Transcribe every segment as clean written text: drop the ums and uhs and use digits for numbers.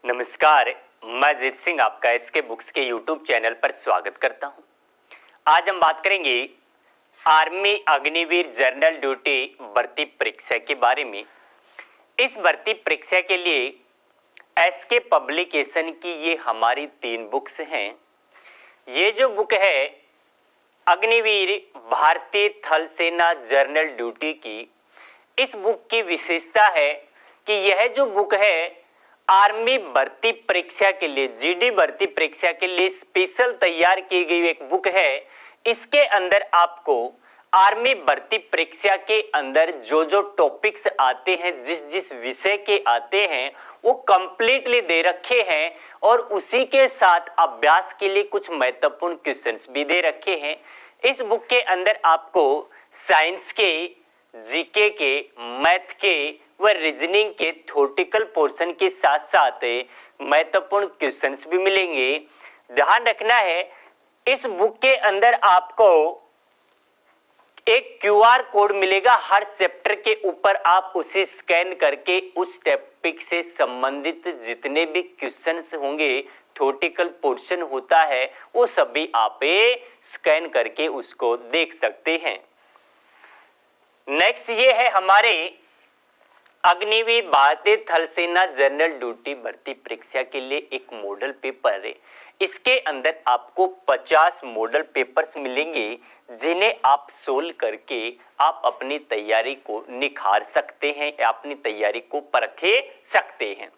नमस्कार, मैं जीत सिंह आपका एसके बुक्स के यूट्यूब चैनल पर स्वागत करता हूं। आज हम बात करेंगे आर्मी अग्निवीर जनरल ड्यूटी भर्ती परीक्षा के बारे में। इस भर्ती परीक्षा के लिए एसके पब्लिकेशन की ये हमारी 3 बुक्स हैं। ये जो बुक है अग्निवीर भारतीय थल सेना जनरल ड्यूटी की, इस बुक की विशेषता है कि यह जो बुक है आर्मी भर्ती परीक्षा के लिए, जीडी भर्ती परीक्षा के लिए स्पेशल तैयार की गई एक बुक है। इसके अंदर आपको आर्मी भर्ती परीक्षा के अंदर जो जो टॉपिक्स आते हैं, जिस जिस विषय के आते हैं, वो कंप्लीटली दे रखे हैं और उसी के साथ अभ्यास के लिए कुछ महत्वपूर्ण क्वेश्चंस भी दे रखे हैं। इस बुक के अंदर आपको साइंस के, जीके के, मैथ के व रीजनिंग के थ्योरेटिकल पोर्शन के साथ साथ महत्वपूर्ण क्वेश्चंस भी मिलेंगे। ध्यान रखना है, इस बुक के अंदर आपको एक क्यूआर कोड मिलेगा हर चैप्टर के ऊपर। आप उसे स्कैन करके उस टॉपिक से संबंधित जितने भी क्वेश्चंस होंगे, थ्योरेटिकल पोर्शन होता है, वो सभी आप स्कैन करके उसको देख सकते हैं। नेक्स्ट ये है हमारे अग्निवीर भारतीय थल सेना जनरल ड्यूटी भर्ती परीक्षा के लिए एक मॉडल पेपर है। इसके अंदर आपको 50 मॉडल पेपर्स मिलेंगे, जिन्हें आप सोल्व करके आप अपनी तैयारी को निखार सकते हैं या अपनी तैयारी को परखे सकते हैं।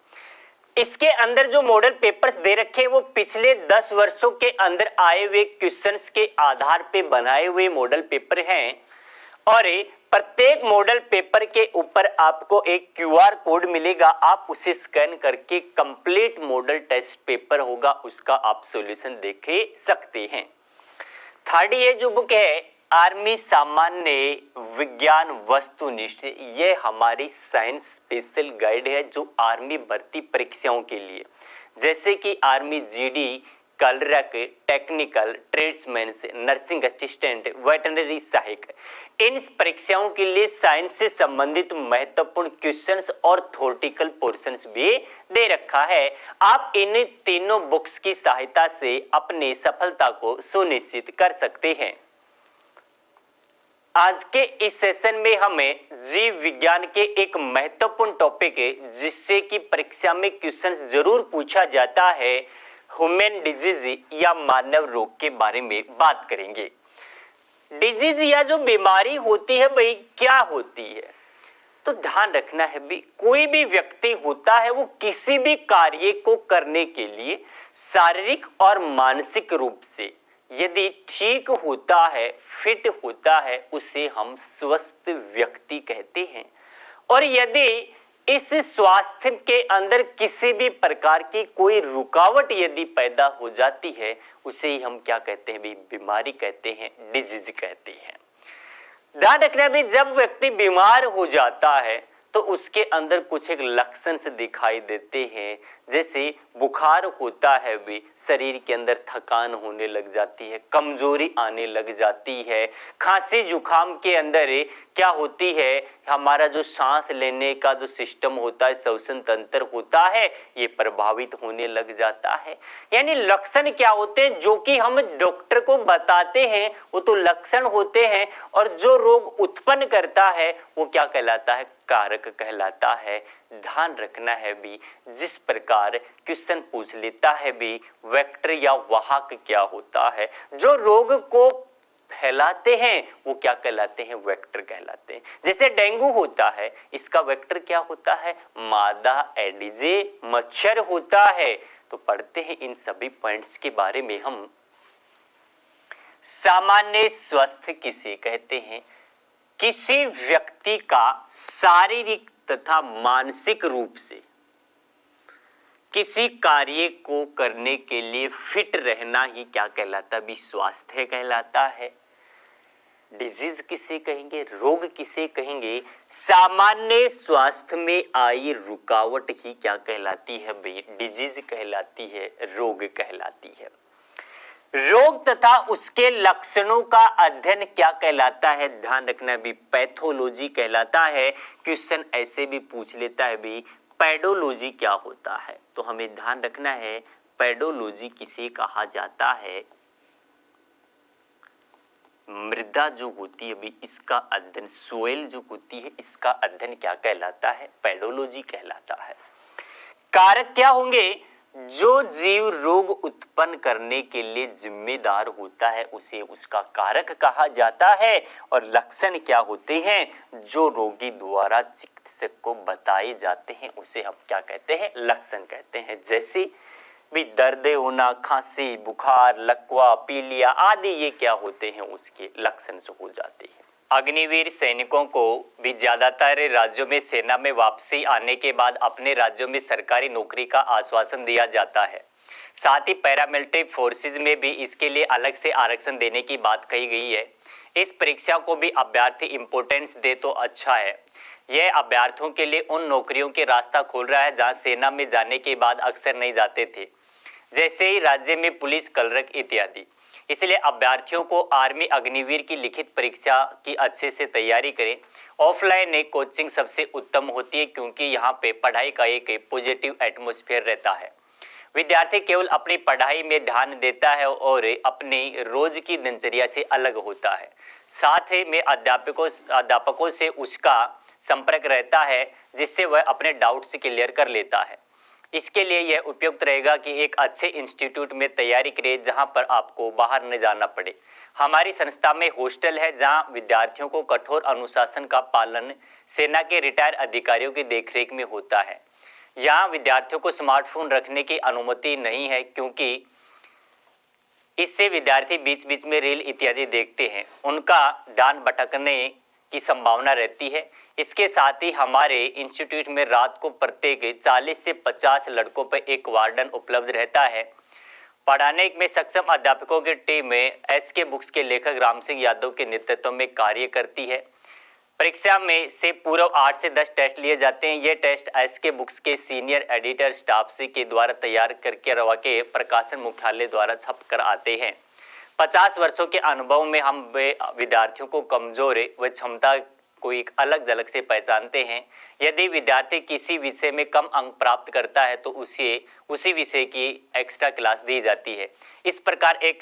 इसके अंदर जो मॉडल पेपर्स दे रखे हैं वो पिछले 10 वर्षों के अंदर आए हुए क्वेश्चंस के आधार पे बनाए हुए मॉडल पेपर हैं और प्रत्येक मॉडल पेपर के ऊपर आपको एक क्यूआर कोड मिलेगा। आप उसे स्कैन करके कंप्लीट मॉडल टेस्ट पेपर होगा, उसका आप सॉल्यूशन देख सकते हैं। थर्ड ये जो बुक है आर्मी सामान्य विज्ञान वस्तुनिष्ठ, ये हमारी साइंस स्पेशल गाइड है जो आर्मी भर्ती परीक्षाओं के लिए, जैसे कि army GD, clerk, technical, tradesman, nursing assistant, veterinary सहायक, इन परीक्षाओं के लिए साइंस से संबंधित महत्वपूर्ण क्वेश्चंस और थ्योरेटिकल पोर्शंस भी दे रखा है। आप इन तीनों बुक्स की सहायता से अपनी सफलता को सुनिश्चित कर सकते हैं। आज के इस सेशन में हमें जीव विज्ञान के एक महत्वपूर्ण टॉपिक है, जिससे कि परीक्षा में क्वेश्चंस जरूर पूछा जाता है, ह्यूमन डिजीज या मानव रोग के बारे में बात करेंगे। डिजीज या जो बीमारी होती है भाई क्या होती है, तो ध्यान रखना है भी कोई भी व्यक्ति होता है वो किसी भी कार्य को करने के लिए शारीरिक और मानसिक रूप से यदि ठीक होता है, फिट होता है, उसे हम स्वस्थ व्यक्ति कहते हैं। और यदि इस स्वास्थ्य के अंदर किसी भी प्रकार की कोई रुकावट यदि पैदा हो जाती है, उसे ही हम क्या कहते हैं भी बीमारी कहते हैं, डिजीज कहते हैं। ध्यान रखना भी जब व्यक्ति बीमार हो जाता है तो उसके अंदर कुछ एक लक्षण से दिखाई देते हैं, जैसे बुखार होता है भी शरीर के अंदर थकान होने लग जाती है, कमजोरी आने लग जाती है, खांसी जुकाम के अंदर क्या होती है, हमारा जो सांस लेने का जो सिस्टम होता है, श्वसन तंत्र होता है, ये प्रभावित होने लग जाता है। यानी लक्षण क्या होते हैं जो कि हम डॉक्टर को बताते हैं, वो तो लक्षण होते हैं, और जो रोग उत्पन्न करता है वो क्या कहलाता है, कारक कहलाता है। ध्यान रखना है भी जिस प्रकार क्वेश्चन पूछ लेता है भी वेक्टर या वाहक क्या होता है, जो रोग को फैलाते हैं वो क्या कहलाते हैं, वेक्टर कहलाते हैं। जैसे डेंगू होता है, इसका वेक्टर क्या होता है, मादा एडिजे मच्छर होता है। तो पढ़ते हैं इन सभी पॉइंट्स के बारे में हम। सामान्य स्वास्थ्य किसे कहते हैं, किसी व्यक्ति का शारीरिक तथा मानसिक रूप से किसी कार्य को करने के लिए फिट रहना ही क्या कहलाता है, भी स्वास्थ्य कहलाता है। डिजीज किसे कहेंगे, रोग किसे कहेंगे, सामान्य स्वास्थ्य में आई रुकावट ही क्या कहलाती है भाई, डिजीज कहलाती है, रोग कहलाती है। रोग तथा उसके लक्षणों का अध्ययन क्या कहलाता है, ध्यान रखना भी पैथोलॉजी कहलाता है। क्वेश्चन ऐसे भी पूछ लेता है भी पेडोलॉजी क्या होता है, तो हमें ध्यान रखना है पेडोलॉजी किसे कहा जाता है। मृदा जो होती है भी इसका अध्ययन, सोइल जो होती है इसका अध्ययन क्या कहलाता है, पेडोलॉजी कहलाता है। कारक क्या होंगे, जो जीव रोग उत्पन्न करने के लिए जिम्मेदार होता है उसे उसका कारक कहा जाता है। और लक्षण क्या होते हैं, जो रोगी द्वारा चिकित्सक को बताए जाते हैं उसे हम क्या कहते हैं, लक्षण कहते हैं। जैसे भी दर्द होना, खांसी, बुखार, लकवा, पीलिया आदि, ये क्या होते हैं, उसके लक्षण से हो जाते हैं। अग्निवीर सैनिकों को भी ज्यादातर राज्यों में सेना में वापसी आने के बाद अपने राज्यों में सरकारी नौकरी का आश्वासन दिया जाता है। साथ ही पैरामिलिट्री फोर्सेज में भी इसके लिए अलग से आरक्षण देने की बात कही गई है। इस परीक्षा को भी अभ्यर्थी इंपोर्टेंस दे तो अच्छा है। यह अभ्यर्थियों के लिए उन नौकरियों के रास्ता खोल रहा है जहां सेना में जाने के बाद अक्सर नहीं जाते थे, जैसे ही राज्य में पुलिस, कलरक इत्यादि। इसलिए अभ्यर्थियों को आर्मी अग्निवीर की लिखित परीक्षा की अच्छे से तैयारी करें। ऑफलाइन कोचिंग सबसे उत्तम होती है क्योंकि यहाँ पे पढ़ाई का एक पॉजिटिव एटमॉस्फेयर रहता है। विद्यार्थी केवल अपनी पढ़ाई में ध्यान देता है और अपनी रोज की दिनचर्या से अलग होता है। साथ ही में अध्यापकों से उसका संपर्क रहता है जिससे वह अपने डाउट्स क्लियर कर लेता है। इसके लिए यह उपयुक्त रहेगा कि एक अच्छे इंस्टीट्यूट में तैयारी करें जहां पर आपको बाहर न जाना पड़े। हमारी संस्था में हॉस्टल है जहां विद्यार्थियों को कठोर अनुशासन का पालन सेना के रिटायर्ड अधिकारियों की देखरेख में होता है। यहाँ विद्यार्थियों को स्मार्टफोन रखने की अनुमति नहीं है क्योंकि इससे विद्यार्थी बीच बीच में रील इत्यादि देखते हैं, उनका ध्यान भटकने की संभावना रहती है। इसके साथ ही हमारे इंस्टीट्यूट में रात को प्रत्येक 40 से 50 लड़कों पर एक वार्डन उपलब्ध रहता है। पढ़ाने में सक्षम अध्यापकों की टीम में एसके बुक्स के लेखक राम सिंह यादव के नेतृत्व में कार्य करती है। परीक्षा में से पूर्व 8 से 10 टेस्ट लिए जाते हैं। ये टेस्ट एसके बुक्स के सीनियर एडिटर स्टाफ से के द्वारा तैयार करके रवा के प्रकाशन मुख्यालय द्वारा छप कर आते हैं। 50 वर्षों के अनुभव में हम विद्यार्थियों को कमजोर व क्षमता को एक अलग झलक से पहचानते हैं। यदि विद्यार्थी किसी विषय में कम अंक प्राप्त करता है तो उसी विषय की एक्स्ट्रा क्लास दी जाती है। इस प्रकार एक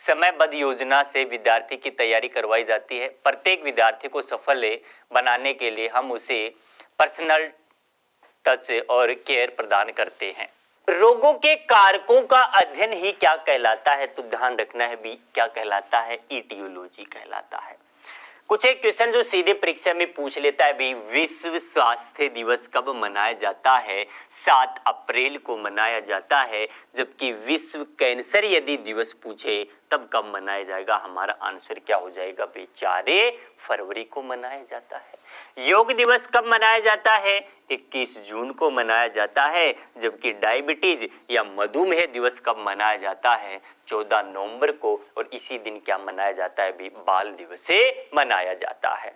समयबद्ध योजना से विद्यार्थी की तैयारी करवाई जाती है। प्रत्येक विद्यार्थी को सफल बनाने के लिए हम उसे पर्सनल टच और केयर प्रदान करते हैं। रोगों के कारकों का अध्ययन ही क्या कहलाता है, तो ध्यान रखना है भी क्या कहलाता है, इटियोलॉजी कहलाता है। कुछ एक क्वेश्चन जो सीधे परीक्षा में पूछ लेता है भी, विश्व स्वास्थ्य दिवस कब मनाया जाता है, 7 अप्रैल को मनाया जाता है। जबकि विश्व कैंसर यदि दिवस पूछे तब कब मनाया जाएगा, हमारा आंसर क्या हो जाएगा भाई, 4 फरवरी को मनाया जाता है। योग दिवस कब मनाया जाता है, 21 जून को मनाया जाता है। जबकि डायबिटीज या मधुमेह दिवस कब मनाया जाता है, 14 नवंबर को। और इसी दिन क्या मनाया जाता है भी, बाल दिवस से मनाया जाता है।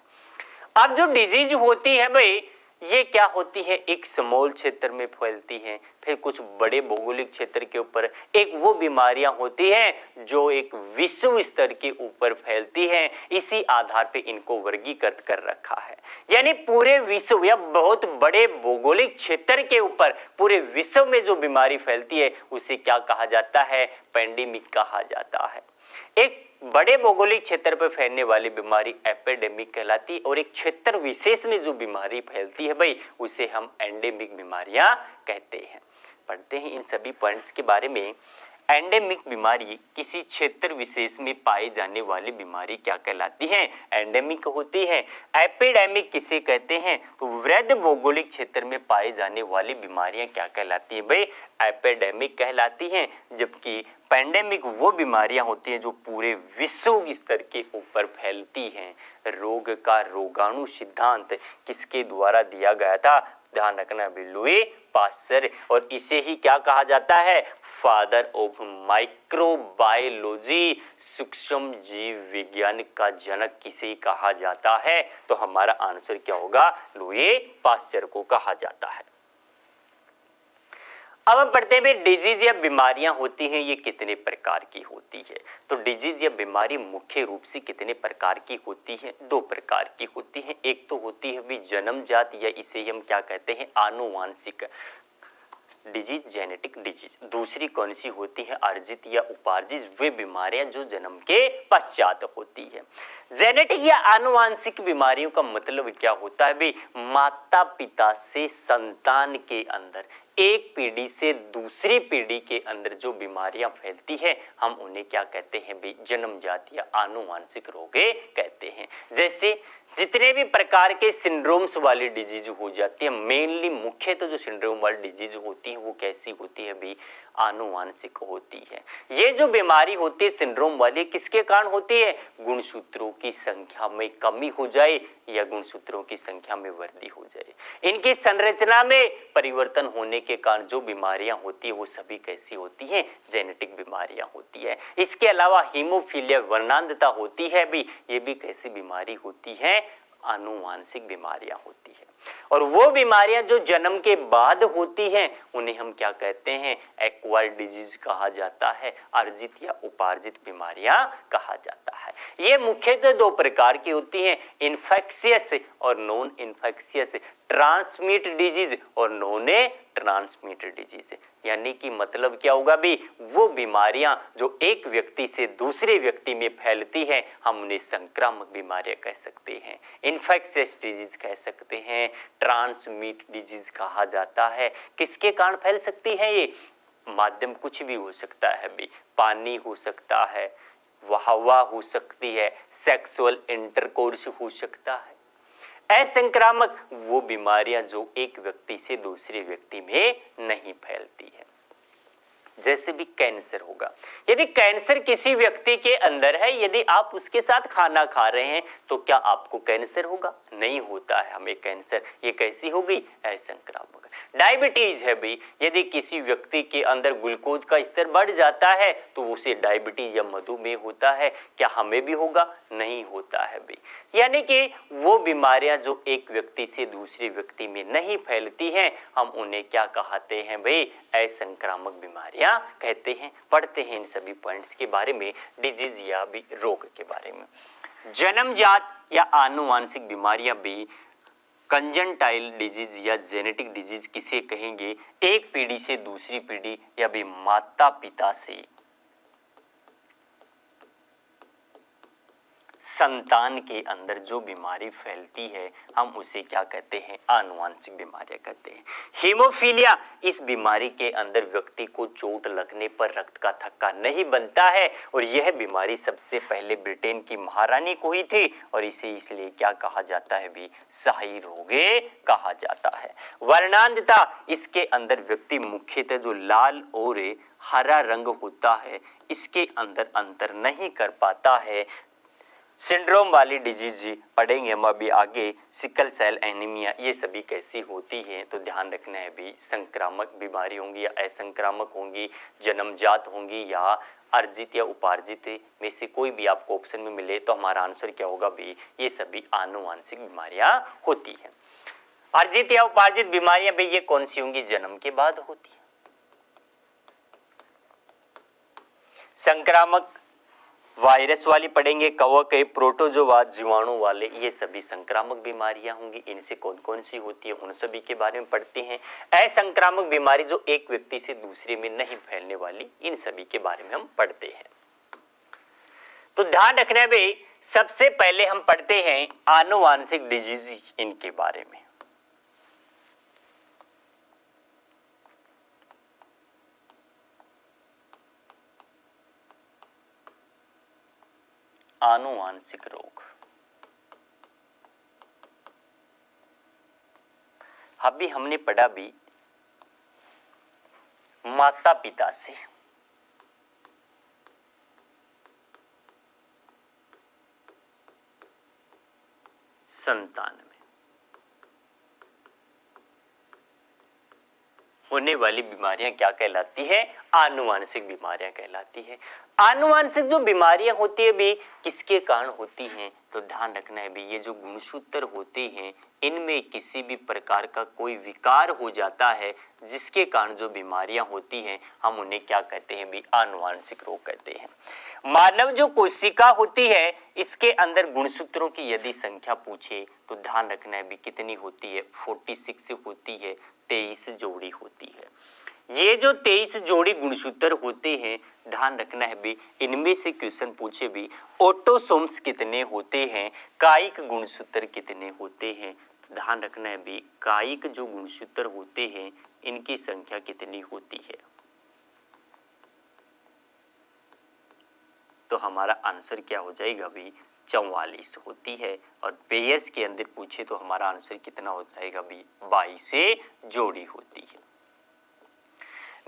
अब जो डिजीज होती है भाई, ये क्या होती है, एक स्मॉल क्षेत्र में फैलती हैं, फिर कुछ बड़े भौगोलिक क्षेत्र के ऊपर। एक वो बीमारियां होती हैं जो एक विश्व स्तर के ऊपर फैलती हैं। इसी आधार पे इनको वर्गीकृत कर रखा है। यानी पूरे विश्व या बहुत बड़े भौगोलिक क्षेत्र के ऊपर पूरे विश्व में जो बीमारी फैलती है उसे क्या कहा जाता है, पेंडेमिक कहा जाता है। एक बड़े भौगोलिक क्षेत्र पर फैलने वाली बीमारी एपिडेमिक कहलाती है और एक क्षेत्र विशेष में जो बीमारी फैलती है भाई उसे हम एंडेमिक बीमारियां कहते हैं। पढ़ते हैं इन सभी पॉइंट्स के बारे में। एंडेमिक बीमारी किसी क्षेत्र विशेष में पाई जाने वाली बीमारी क्या कहलाती है, एंडेमिक होती है। एपिडेमिक किसे कहते हैं, तो वृहद भौगोलिक क्षेत्र में पाई जाने वाली बीमारियां क्या कहलाती हैं भाई, एपिडेमिक कहलाती हैं। जबकि पेंडेमिक वो बीमारियां होती हैं जो पूरे विश्व स्तर के ऊपर फैलती हैं। रोग का रोगाणु सिद्धांत किसके द्वारा दिया गया था, ध्यान रखना भी, लुई पास्चर। और इसे ही क्या कहा जाता है, फादर ऑफ माइक्रोबायोलॉजी, सूक्ष्म जीव विज्ञान का जनक किसे कहा जाता है, तो हमारा आंसर क्या होगा, लुई पास्चर को कहा जाता है। अब हम पढ़ते हैं डिजीज या बीमारियां होती हैं ये कितने प्रकार की होती है। तो डिजीज या बीमारी मुख्य रूप से कितने प्रकार की होती है, दो प्रकार की होती है। एक तो होती है भी जन्मजात या इसे हम क्या कहते हैं आनुवांशिक डिजीज, जेनेटिक डिजीज। दूसरी कौन सी होती है अर्जित या उपार्जित, वे बीमारियां जो जन्म के पश्चात होती है। जेनेटिक या आनुवांशिक बीमारियों का मतलब क्या होता है भाई, माता पिता से संतान के अंदर एक पीढ़ी से दूसरी पीढ़ी के अंदर जो बीमारियां फैलती है हम उन्हें क्या कहते हैं भाई, जन्मजात या आनुवांशिक रोगे कहते हैं। जैसे जितने भी प्रकार के सिंड्रोम्स वाली डिजीज हो जाती है, मेनली मुख्य तो जो सिंड्रोम वाली डिजीज होती है वो कैसी होती है भाई, आनुवांशिक होती है। ये जो बीमारी होती है सिंड्रोम वाली किसके कारण होती है, गुणसूत्रों की संख्या में कमी हो जाए या गुणसूत्रों की संख्या में वृद्धि हो जाए, इनकी संरचना में परिवर्तन होने के कारण जो बीमारियां होती है वो सभी कैसी होती हैं, जेनेटिक बीमारियां होती है। इसके अलावा हीमोफीलिया वर्णांधता होती है भी, ये भी कैसी बीमारी होती है, आनुवांशिक बीमारियां होती है। और वो बीमारियां जो जन्म के बाद होती हैं उन्हें हम क्या कहते हैं, एक्वायर्ड डिजीज कहा जाता है, अर्जित या उपार्जित बीमारियां कहा जाता है। ये मुख्यतः दो प्रकार की होती हैं, इन्फेक्शियस और नॉन इन्फेक्शियस, ट्रांसमिट डिजीज और नॉन ट्रांसमिट डिजीज। यानी कि मतलब क्या होगा भी, वो बीमारियां जो एक व्यक्ति से दूसरे व्यक्ति में फैलती हैं हम उन्हें संक्रामक बीमारियां कह सकते हैं, इन्फेक्शियस डिजीज कह सकते हैं, ट्रांसमिट डिजीज कहा जाता है। किसके कारण फैल सकती है ये, माध्यम कुछ भी हो सकता है भी, पानी हो सकता है, हवा हो सकती है, सेक्सुअल इंटरकोर्स हो सकता है। असंक्रामक वो बीमारियां जो एक व्यक्ति से दूसरे व्यक्ति में नहीं फैलती है। जैसे भी कैंसर होगा, यदि कैंसर किसी व्यक्ति के अंदर है, यदि आप उसके साथ खाना खा रहे हैं तो क्या आपको कैंसर होगा, नहीं होता है हमें कैंसर, ये कैसी हो गई, असंक्रामक। डायबिटीज है भी, यदि किसी व्यक्ति के अंदर ग्लूकोज का स्तर बढ़ जाता है तो उसे डायबिटीज या मधुमेह होता है, क्या हमें भी होगा, नहीं होता है भी। यानी कि वो बीमारियां जो एक व्यक्ति से दूसरे व्यक्ति में नहीं फैलती हैं हम उन्हें क्या कहते हैं भाई, असंक्रामक बीमारियां कहते हैं। पढ़ते हैं इन सभी पॉइंट्स के बारे में, डिजीज या भी रोग के बारे में। जन्मजात या आनुवांशिक बीमारियां भी, कंजंटाइल डिजीज या जेनेटिक डिजीज किसे कहेंगे, एक पीढ़ी से दूसरी पीढ़ी या भी माता पिता से संतान के अंदर जो बीमारी फैलती है हम उसे क्या कहते हैं, आनुवांशिक बीमारियां कहते हैं। हीमोफीलिया, इस बीमारी के अंदर व्यक्ति को चोट लगने पर रक्त का थक्का नहीं बनता है और यह बीमारी सबसे पहले ब्रिटेन की महारानी को ही थी और इसे इसलिए क्या कहा जाता है भी, शाही रोगे कहा जाता है। वर्णांधता, इसके अंदर व्यक्ति मुख्यतः जो लाल और हरा रंग होता है इसके अंदर अंतर नहीं कर पाता है। सिंड्रोम वाली डिजीज पढ़ेंगे हम अभी आगे, सिकल सेल एनीमिया, ये सभी कैसी होती है तो ध्यान रखना है भी, संक्रामक बीमारी होंगी या असंक्रामक होंगी, जन्मजात होंगी या अर्जित या उपार्जित में से कोई भी आपको ऑप्शन में मिले तो हमारा आंसर क्या होगा भी, ये सभी आनुवांशिक बीमारियां होती हैं। अर्जित या उपार्जित बीमारियां भी ये कौन सी होंगी, जन्म के बाद होती है। संक्रामक वायरस वाली पढ़ेंगे, कवक है, प्रोटोजोआ, जीवाणु वाले, ये सभी संक्रामक बीमारियां होंगी। इनसे कौन कौन सी होती है उन सभी के बारे में पढ़ते हैं। असंक्रामक बीमारी जो एक व्यक्ति से दूसरे में नहीं फैलने वाली, इन सभी के बारे में हम पढ़ते हैं। तो ध्यान रखना है, सबसे पहले हम पढ़ते हैं आनुवांशिक डिजीज, इनके बारे में। आनुवांशिक रोग, अभी हमने पढ़ा भी माता पिता से संतान में होने वाली बीमारियां क्या कहलाती है, आनुवांशिक बीमारियां कहलाती है। आनुवांशिक जो बीमारियां होती है भी किसके कारण होती हैं, तो ध्यान रखना है भी ये जो गुणसूत्र होते हैं इनमें किसी भी प्रकार का कोई विकार हो जाता है जिसके कारण जो बीमारियां होती हैं हम उन्हें क्या कहते हैं भी आनुवांशिक रोग कहते हैं। मानव जो कोशिका होती है इसके अंदर गुणसूत्रों की यदि संख्या पूछे तो ध्यान रखना है भी कितनी होती है 46 होती है, 23 जोड़ी होती है। ये जो 23 जोड़ी गुणसूत्र होते हैं ध्यान रखना है भी इनमें से क्वेश्चन पूछे भी ऑटोसोम्स कितने होते हैं, कायिक गुणसूत्र कितने होते हैं। ध्यान रखना है भी कायिक जो गुणसूत्र होते हैं इनकी संख्या कितनी होती है। तो हमारा आंसर क्या हो जाएगा भी 44 होती है। और पेयर्स के अंदर पूछे तो हमारा आंसर कितना हो जाएगा भी 22 जोड़ी होती है।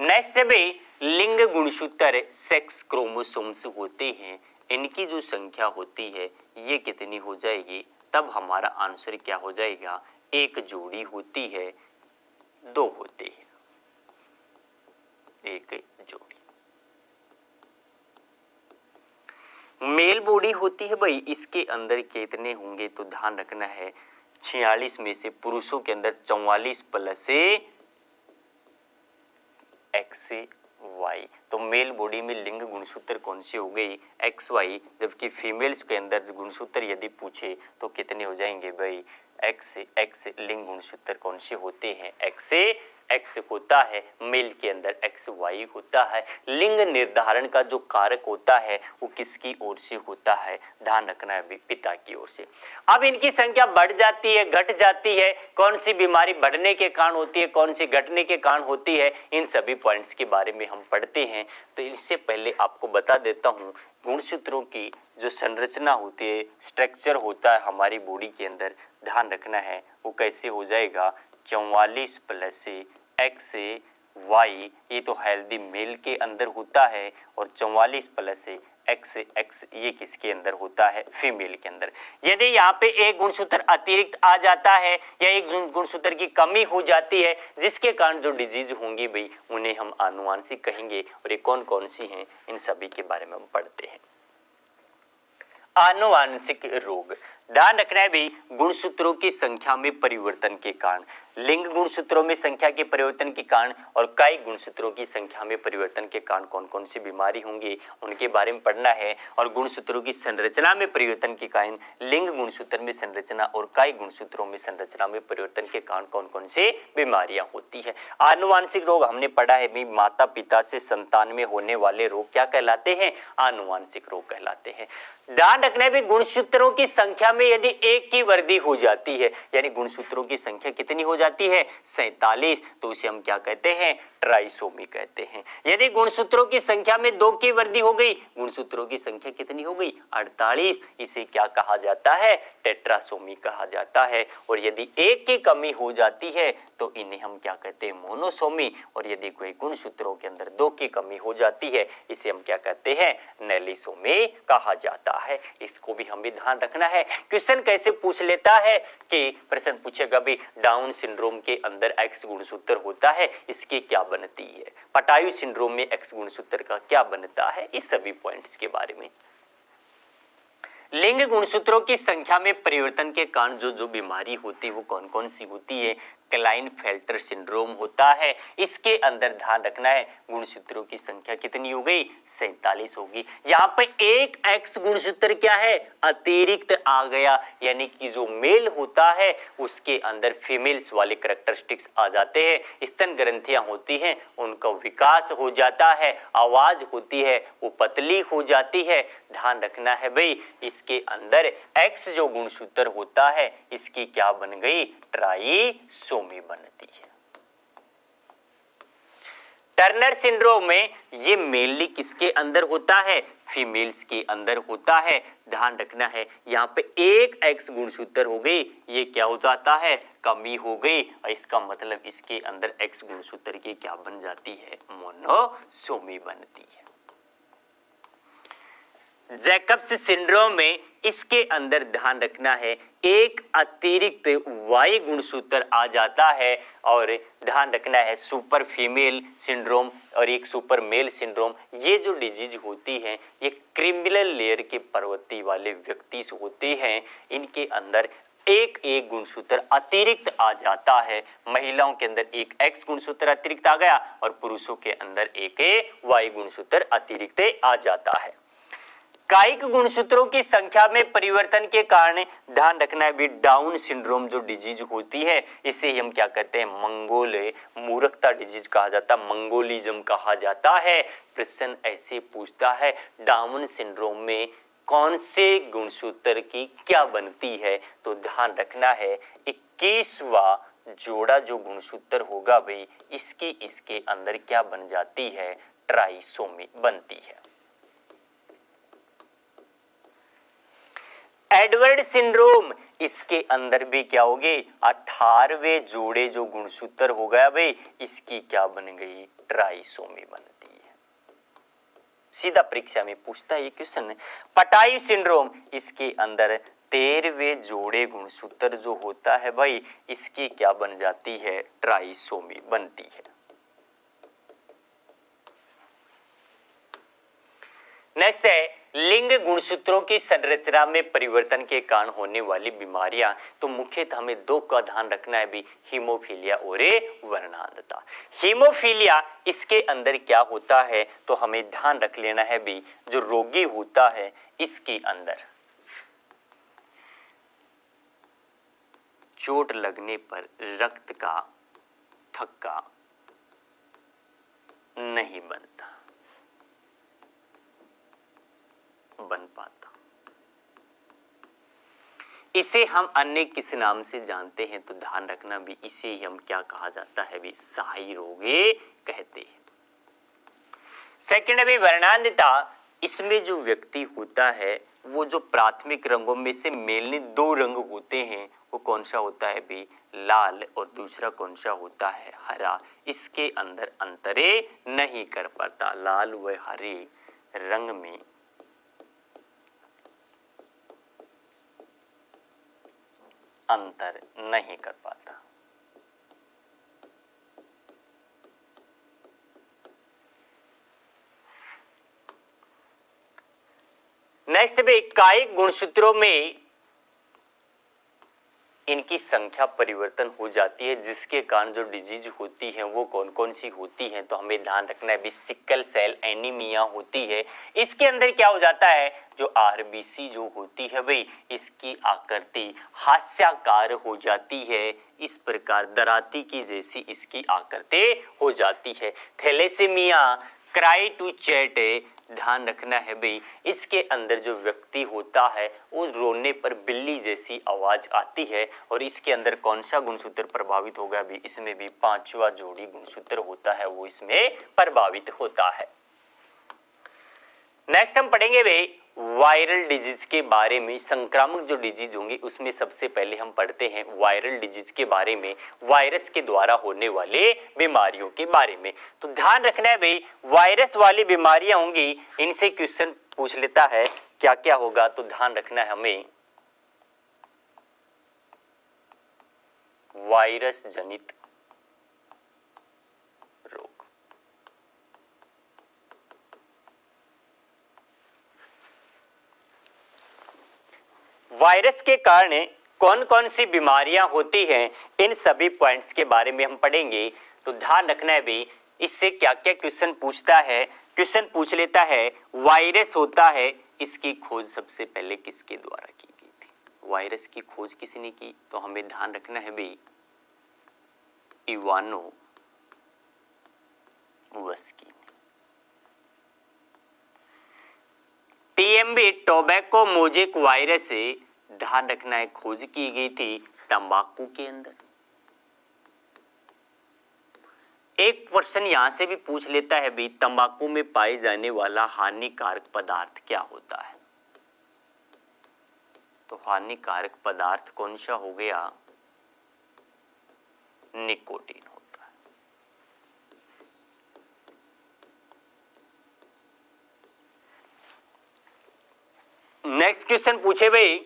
नेक्स्ट है भाई लिंग गुणसूत्र सेक्स क्रोमोसोम्स होते हैं इनकी जो संख्या होती है ये कितनी हो जाएगी, तब हमारा आंसर क्या हो जाएगा 1 जोड़ी होती है, 2 होते हैं, 1 जोड़ी। मेल बॉडी होती है भाई इसके अंदर कितने होंगे, तो ध्यान रखना है 46 में से पुरुषों के अंदर 44 प्लस एक्स वाई। तो मेल बॉडी में लिंग गुणसूत्र कौन सी हो गई एक्स वाई, जबकि फीमेल्स के अंदर गुणसूत्र यदि पूछे तो कितने हो जाएंगे भाई एक्स एक्स। लिंग गुणसूत्र कौन से होते हैं एक्स एक्स होता है, मेल के अंदर एक्स वाई होता है। लिंग निर्धारण का जो कारक होता है वो किसकी ओर से होता है, ध्यान रखना है पिता की ओर से। अब इनकी संख्या बढ़ जाती है घट जाती है, कौन सी बीमारी बढ़ने के कारण होती है कौन सी घटने के कारण होती है, इन सभी पॉइंट्स के बारे में हम पढ़ते हैं। तो इससे पहले आपको बता देता हूँ गुणसूत्रों की जो संरचना होती है स्ट्रक्चर होता है हमारी बॉडी के अंदर, ध्यान रखना है वो कैसे हो जाएगा 44 प्लस एक्स वाई, ये तो हेल्दी मेल के अंदर होता है, और 44 प्लस एक्स एक्स ये किसके अंदर होता है फीमेल के अंदर। यदि यहाँ पे एक गुणसूत्र अतिरिक्त आ जाता है या एक गुणसूत्र की कमी हो जाती है जिसके कारण जो डिजीज होंगी भाई उन्हें हम आनुवांशिक कहेंगे, और ये कौन कौन सी हैं इन सभी के बारे में हम पढ़ते हैं। आनुवांशिक रोग, ध्यान रखना है भी गुणसूत्रों की संख्या में परिवर्तन के कारण, लिंग गुणसूत्रों में संख्या के परिवर्तन के कारण और कायिक गुणसूत्रों की संख्या में परिवर्तन के कारण कौन कौन सी बीमारी होंगी उनके बारे में पढ़ना है। और गुणसूत्रों की संरचना में परिवर्तन के कारण, लिंग गुणसूत्र में संरचना और कायिक गुणसूत्रों में संरचना में परिवर्तन के कारण कौन कौन सी बीमारियां होती है। आनुवांशिक रोग हमने पढ़ा है भी माता पिता से संतान में होने वाले रोग क्या कहलाते हैं, आनुवांशिक रोग कहलाते हैं। ध्यान रखना है भी गुणसूत्रों की संख्या में यदि एक की वृद्धि हो जाती है, यानी गुणसूत्रों की संख्या कितनी हो जाती है 47, तो उसे हम क्या कहते हैं ट्राइसोमी कहते हैं। यदि गुणसूत्रों की संख्या में 2 की वृद्धि हो गई, गुणसूत्रों की संख्या कितनी हो गई 48, इसे क्या कहा जाता है टेट्रासोमी कहा जाता है। और यदि 1 की कमी हो जाती है तो इन्हें हम क्या कहते हैं मोनोसोमी, और यदि कोई गुणसूत्रों के अंदर 2 की कमी हो जाती है इसे हम क्या कहते हैं नेलिसोमी कहा जाता है। इसको भी हमें ध्यान रखना है। क्वेश्चन कैसे पूछ लेता है कि प्रश्न पूछेगा भी डाउन सिंड्रोम के अंदर एक्स गुणसूत्र होता है, इसकी क्या बनती है, पटायु सिंड्रोम में एक्स गुणसूत्र का क्या बनता है, इस सभी पॉइंट्स के बारे में। लिंग गुणसूत्रों की संख्या में परिवर्तन के कारण जो जो बीमारी होती है वो कौन कौन सी होती है, क्लाइनफेल्टर सिंड्रोम होता है। इसके अंदर ध्यान रखना है गुणसूत्रों की संख्या कितनी हो गई 47 होगी। यहाँ पे एक एक्स गुणसूत्र क्या है अतिरिक्त आ गया, यानी कि जो मेल होता है उसके अंदर फीमेल्स वाले कैरेक्टरिस्टिक्स आ जाते हैं। स्तन ग्रंथियां होती हैं उनका विकास हो जाता है, आवाज होती है वो पतली हो जाती है। ध्यान रखना है भाई इसके अंदर एक्स जो गुणसूत्र होता है इसकी क्या बन गई ट्राइसोमी बनती है। टर्नर सिंड्रोम में ये मेनली किसके अंदर होता है फीमेल्स के अंदर होता है। ध्यान रखना है यहाँ पे एक एक्स गुणसूत्र हो गई, ये क्या हो जाता है कमी हो गई, और इसका मतलब इसके अंदर एक्स गुणसूत्र की क्या बन जाती है मोनोसोमी बनती है। जैकब्स सिंड्रोम में इसके अंदर ध्यान रखना है एक अतिरिक्त वाई गुणसूत्र आ जाता है और ध्यान रखना है सुपर फीमेल सिंड्रोम और एक सुपर मेल सिंड्रोम, ये जो डिजीज होती है ये क्रिमिनल लेयर के प्रवृत्ति वाले व्यक्ति होते हैं, इनके अंदर एक एक गुणसूत्र अतिरिक्त आ जाता है। महिलाओं के अंदर एक एक्स गुणसूत्र अतिरिक्त आ गया और पुरुषों के अंदर एक वाई गुणसूत्र अतिरिक्त आ जाता है। कायिक गुणसूत्रों की संख्या में परिवर्तन के कारण ध्यान रखना है भी डाउन सिंड्रोम जो डिजीज होती है इसे हम क्या कहते हैं, मंगोल मूर्खता डिजीज कहा जाता है, मंगोलिज्म कहा जाता है। प्रश्न ऐसे पूछता है डाउन सिंड्रोम में कौन से गुणसूत्र की क्या बनती है, तो ध्यान रखना है 21वां जोड़ा जो गुणसूत्र होगा भाई इसके अंदर क्या बन जाती है, ट्राइसोमी बनती है। एडवर्ड सिंड्रोम इसके अंदर भी क्या होगी, 18वें जोड़े जो गुणसूत्र हो गया भाई इसकी क्या बन गई, ट्राइसोमी बनती है। सीधा परीक्षा में पूछता है ये क्वेश्चन। पटाई सिंड्रोम इसके अंदर 13वें जोड़े गुणसूत्र जो होता है भाई इसकी क्या बन जाती है, ट्राइसोमी बनती है। नेक्स्ट है लिंग गुणसूत्रों की संरचना में परिवर्तन के कारण होने वाली बीमारियां, तो मुख्यतः हमें दो का ध्यान रखना है भी, हीमोफीलिया और वर्णांधता। हीमोफीलिया इसके अंदर क्या होता है तो हमें ध्यान रख लेना है भी, जो रोगी होता है इसके अंदर चोट लगने पर रक्त का थक्का नहीं बन पाता। इसे हम अन्य किस नाम से जानते हैं तो ध्यान रखना भी, इसे ही हम क्या कहा जाता है भी, शाही रोग कहते हैं। सेकंड है भी वर्णांधता, इसमें जो व्यक्ति होता है वो जो प्राथमिक रंगों में से मेनली दो रंग होते हैं, वो कौन सा होता है भी, लाल और दूसरा कौन सा होता है, हरा। इसके अंदर अंतरे नहीं कर पाता, लाल व हरे रंग में अंतर नहीं कर पाता। नेक्स्ट भी कायिक गुणसूत्रों में इनकी संख्या परिवर्तन हो जाती है, जिसके कारण जो डिजीज होती है वो कौन कौन सी होती है, तो हमें ध्यान रखना है भी सिकल सेल एनीमिया होती है। इसके अंदर क्या हो जाता है, जो आरबीसी जो होती है भाई इसकी आकृति हास्याकार हो जाती है, इस प्रकार दराती की जैसी इसकी आकृति हो जाती है। थैलेसीमिया क्राई टू चैट, ध्यान रखना है भाई इसके अंदर जो व्यक्ति होता है वो रोने पर बिल्ली जैसी आवाज आती है, और इसके अंदर कौन सा गुणसूत्र प्रभावित होगा भी, इसमें भी 5वां जोड़ी गुणसूत्र होता है वो इसमें प्रभावित होता है। नेक्स्ट हम पढ़ेंगे भाई वायरल डिजीज के बारे में। संक्रामक जो डिजीज होंगे उसमें सबसे पहले हम पढ़ते हैं वायरल डिजीज के बारे में, वायरस के द्वारा होने वाले बीमारियों के बारे में। तो ध्यान रखना है भाई वायरस वाली बीमारियां होंगी, इनसे क्वेश्चन पूछ लेता है क्या क्या होगा, तो ध्यान रखना है हमें वायरस जनित रोग। वायरस के कारण कौन कौन सी बीमारियां होती हैं, इन सभी पॉइंट्स के बारे में हम पढ़ेंगे। तो ध्यान रखना है भी इससे क्या क्या क्वेश्चन पूछता है। क्वेश्चन पूछ लेता है वायरस होता है, इसकी खोज सबसे पहले किसके द्वारा की गई थी, वायरस की खोज किसने की, तो हमें ध्यान रखना है भी इवानोवस्की ने। टीएमबी टोबैको मोजेक वायरस से ध्यान रखना है खोज की गई थी तंबाकू के अंदर। एक क्वेश्चन यहां से भी पूछ लेता है भी तंबाकू में पाए जाने वाला हानिकारक पदार्थ क्या होता है, तो हानिकारक पदार्थ कौन सा हो गया, निकोटीन होता है। नेक्स्ट क्वेश्चन पूछे भाई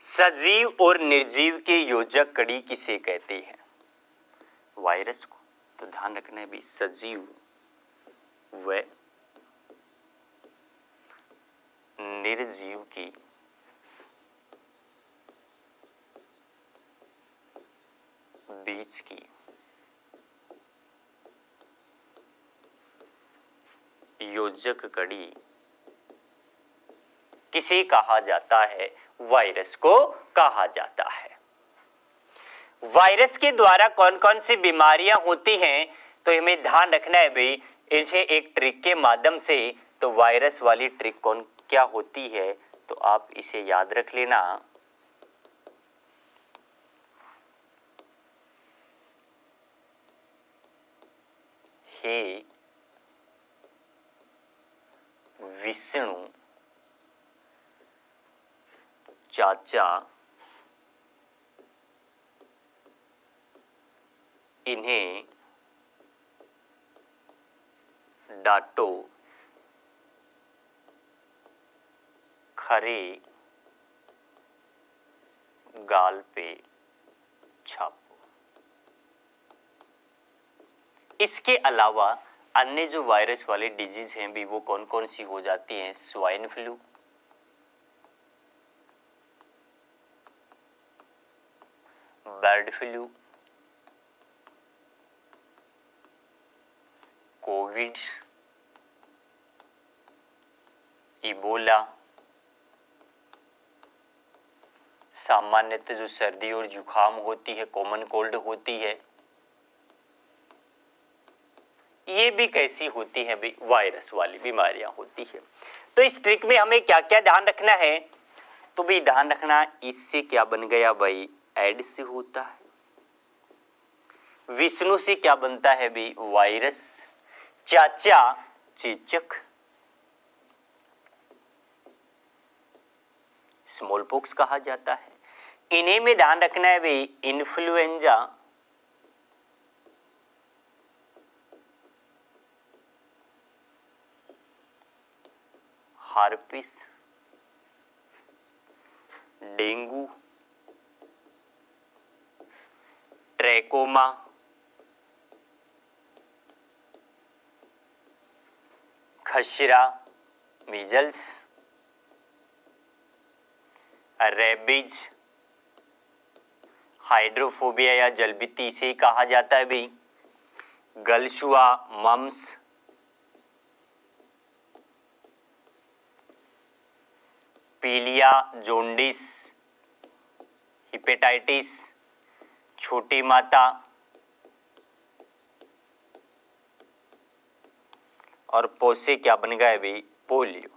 सजीव और निर्जीव के योजक कड़ी किसे कहते हैं? वायरस को। तो ध्यान रखना है भी सजीव व निर्जीव की बीच की योजक कड़ी किसे कहा जाता है? वायरस को कहा जाता है। वायरस के द्वारा कौन कौन सी बीमारियां होती हैं? तो हमें ध्यान रखना है भाई इसे एक ट्रिक के माध्यम से। तो वायरस वाली ट्रिक कौन क्या होती है? तो आप इसे याद रख लेना। हे विष्णु चाचा इन्हें डांटो, खरे गाल पे छापो। इसके अलावा अन्य जो वायरस वाली डिजीज हैं भी वो कौन कौन सी हो जाती हैं? Swine flu, bird flu, Covid, Ebola, सामान्यतः जो सर्दी और जुकाम होती है, कॉमन कोल्ड होती है, ये भी कैसी होती है भी? वायरस वाली बीमारियां होती है। तो इस ट्रिक में हमें क्या क्या ध्यान रखना है? तो भी ध्यान रखना, इससे क्या बन गया भाई? एड्स होता है। विष्णु से क्या बनता है भी? वायरस। चाचा चेचक, स्मॉल पॉक्स कहा जाता है। इन्हें में ध्यान रखना है भाई इन्फ्लुएंजा, हार्पिस, डेंगू, ट्रैकोमा, खसरा, मीजल्स, रेबीज, हाइड्रोफोबिया या जलबिती से कहा जाता है भी, गलशुआ, मम्स, पीलिया, जोंडिस, हिपेटाइटिस, छोटी माता और पोसे क्या बन गए भी? पोलियो।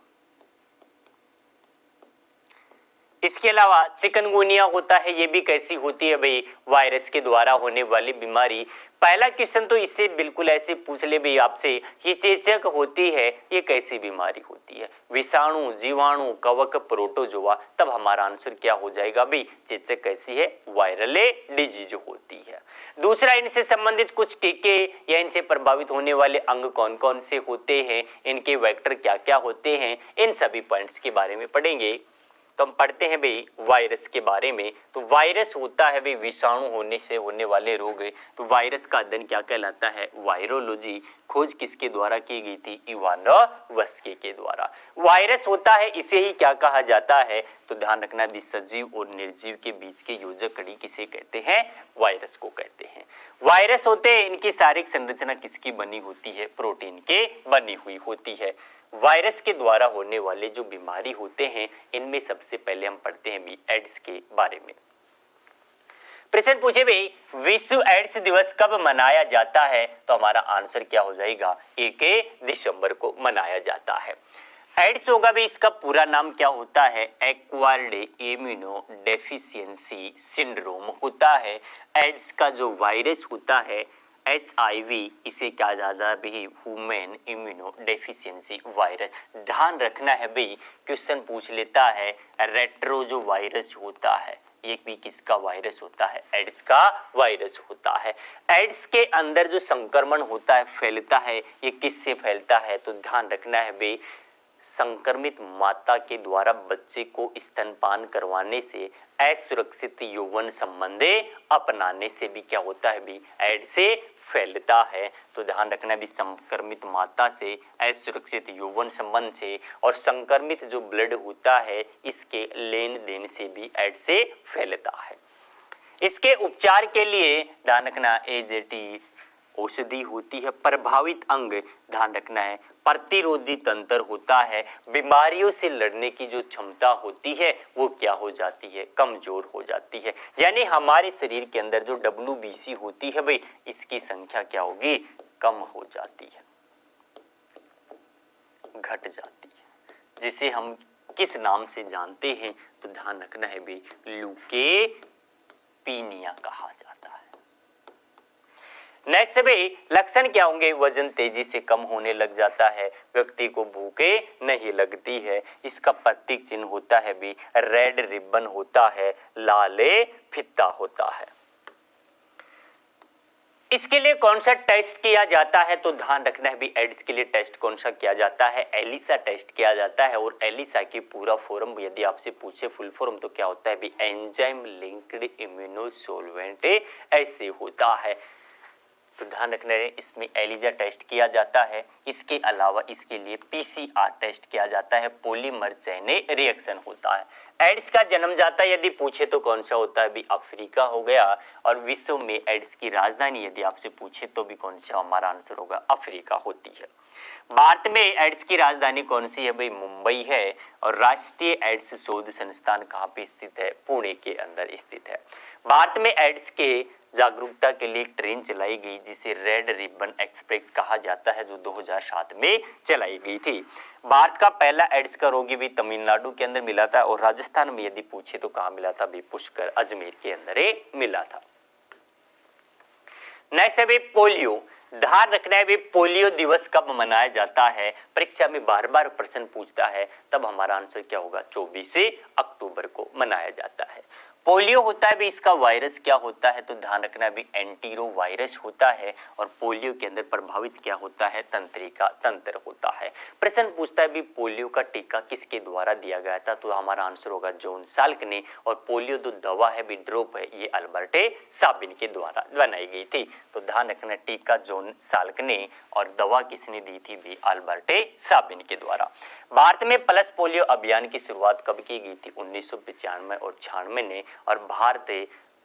इसके अलावा चिकनगुनिया होता है, ये भी कैसी होती है भाई? वायरस के द्वारा होने वाली बीमारी। पहला क्वेश्चन तो इससे बिल्कुल ऐसे पूछ ले भाई आपसे, ये चेचक होती है, ये कैसी बीमारी होती है? विषाणु, जीवाणु, कवक, प्रोटोजोआ। तब हमारा आंसर क्या हो जाएगा भाई? चेचक कैसी है? वायरल डिजीज होती है। दूसरा, इनसे संबंधित कुछ टीके या इनसे प्रभावित होने वाले अंग कौन कौन से होते हैं, इनके वेक्टर क्या क्या होते हैं, इन सभी पॉइंट्स के बारे में पढ़ेंगे। तो हम पढ़ते हैं भाई वायरस के बारे में। तो वायरस होता है भाई विषाणु होने से होने वाले रोग। तो वायरस का अध्ययन क्या कहलाता है? वायरोलॉजी। खोज किसके द्वारा की गई थी? इवानोव्स्की के द्वारा। वायरस होता है, इसे ही क्या कहा जाता है? तो ध्यान रखना भी सजीव और निर्जीव के बीच के योजक कड़ी किसे कहते हैं? वायरस को कहते हैं। वायरस होते हैं, इनकी शारीरिक संरचना किसकी बनी होती है? प्रोटीन के बनी हुई होती है। वायरस के द्वारा होने वाले जो बीमारी होते हैं, इनमें सबसे पहले हम पढ़ते हैं भी एड्स के बारे में। प्रश्न पूछे भाई विश्व एड्स दिवस कब मनाया जाता है? तो हमारा आंसर क्या हो जाएगा? 1 दिसंबर को मनाया जाता है। एड्स होगा भी, इसका पूरा नाम क्या होता है? एक्वायर्ड इम्यूनो डेफिशिएंसी सिंड्रोम होता है। एड्स का जो वायरस होता है HIV, इसे क्या जाता है भी? Human immuno deficiency virus. ध्यान रखना है भाई, क्वेश्चन पूछ लेता है रेट्रो जो वायरस होता है, ये भी किसका वायरस होता है? एड्स का वायरस होता है। एड्स के अंदर जो संक्रमण होता है, फैलता है, ये किससे फैलता है? तो ध्यान रखना है भाई संक्रमित माता के द्वारा बच्चे को स्तनपान करवाने से, असुरक्षित यौवन संबंध अपनाने से भी क्या होता है भी एड्स से फैलता है। तो ध्यान रखना भी संक्रमित माता से, असुरक्षित यौवन संबंध से और संक्रमित जो ब्लड होता है इसके लेन देन से भी एड्स से फैलता है। इसके उपचार के लिए ध्यान रखना एजेटी औषधि होती है। प्रभावित अंग ध्यान रखना है प्रतिरोधी तंत्र होता है। बीमारियों से लड़ने की जो क्षमता होती है वो क्या हो जाती है, कमजोर हो जाती है। यानी हमारे शरीर के अंदर जो WBC होती है भाई इसकी संख्या क्या होगी, कम हो जाती है, घट जाती है, जिसे हम किस नाम से जानते हैं तो ध्यान रखना है भाई ल्यूकेपीनिया कहा जाता है। नेक्स्ट भाई लक्षण क्या होंगे, वजन तेजी से कम होने लग जाता है, व्यक्ति को भूखे नहीं लगती है, इसका प्रतीक चिन्ह होता है भी रेड रिबन होता है, लाले फित्ता होता है। इसके लिए कौन सा टेस्ट किया जाता है तो ध्यान रखना है भी एड्स के लिए टेस्ट कौन सा किया जाता है, एलिसा टेस्ट किया जाता है। और एलिसा की पूरा फॉर्म यदि आपसे पूछे फुल फॉर्म तो क्या होता है भी एंजाइम लिंक्ड इम्यूनोसोल्वेंट ऐसे होता है। तो ध्यान रखना है इसमें एलिजा टेस्ट किया जाता है। इसके अलावा इसके लिए PCR टेस्ट किया जाता है, पॉलीमर चेन रिएक्शन होता है। एड्स का जन्मदाता यदि पूछे तो कौन सा होता है भी अफ्रीका हो गया। और विश्व में एड्स की राजधानी यदि आपसे पूछे तो भी कौन सा हमारा आंसर होगा अफ्रीका होती है। भारत में एड्स की राजधानी कौन सी है भाई मुंबई है। और राष्ट्रीय एड्स शोध संस्थान कहाँ पे स्थित है, पुणे के अंदर स्थित है। भारत में एड्स के जागरूकता के लिए ट्रेन चलाई गई जिसे रेड रिबन एक्सप्रेस कहा जाता है, जो 2007 में चलाई गई थी। भारत का पहला एड्स का रोगी भी तमिलनाडु के अंदर मिला था। और राजस्थान में यदि पूछे तो कहाँ मिला था भी पुष्कर, अजमेर के अंदर मिला था। नेक्स्ट है भाई पोलियो। ध्यान रखना है भाई पोलियो दिवस कब मनाया जाता है, परीक्षा में बार बार प्रश्न पूछता है, तब हमारा आंसर क्या होगा 24 अक्टूबर को मनाया जाता है। पोलियो होता है भी इसका वायरस क्या होता है तो ध्यान रखना है भी एंटीरो वायरस होता है। और पोलियो के अंदर प्रभावित क्या होता है, तंत्रिका तंत्र होता है। प्रश्न पूछता है भी पोलियो का टीका किसके द्वारा दिया गया था तो हमारा आंसर होगा जॉन साल्क ने। और पोलियो जो दवा है भी ड्रॉप है ये अल्बर्ट साबिन के द्वारा बनाई गई थी। तो ध्यान रखना टीका जॉन साल्क ने और दवा किसने दी थी भी अल्बर्ट साबिन के द्वारा। भारत में पल्स पोलियो अभियान की शुरुआत कब की गई थी 1995 और 96 ने। और भारत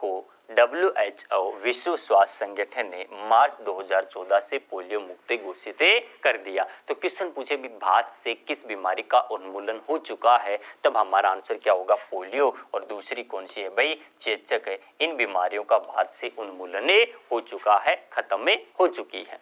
को WHO विश्व स्वास्थ्य संगठन ने मार्च 2014 से पोलियो मुक्त घोषित कर दिया। तो क्वेश्चन पूछे भी भारत से किस बीमारी का उन्मूलन हो चुका है, तब हमारा आंसर क्या होगा पोलियो। और दूसरी कौन सी है भाई चेचक है। इन बीमारियों का भारत से उन्मूलन हो चुका है, खत्म हो चुकी है।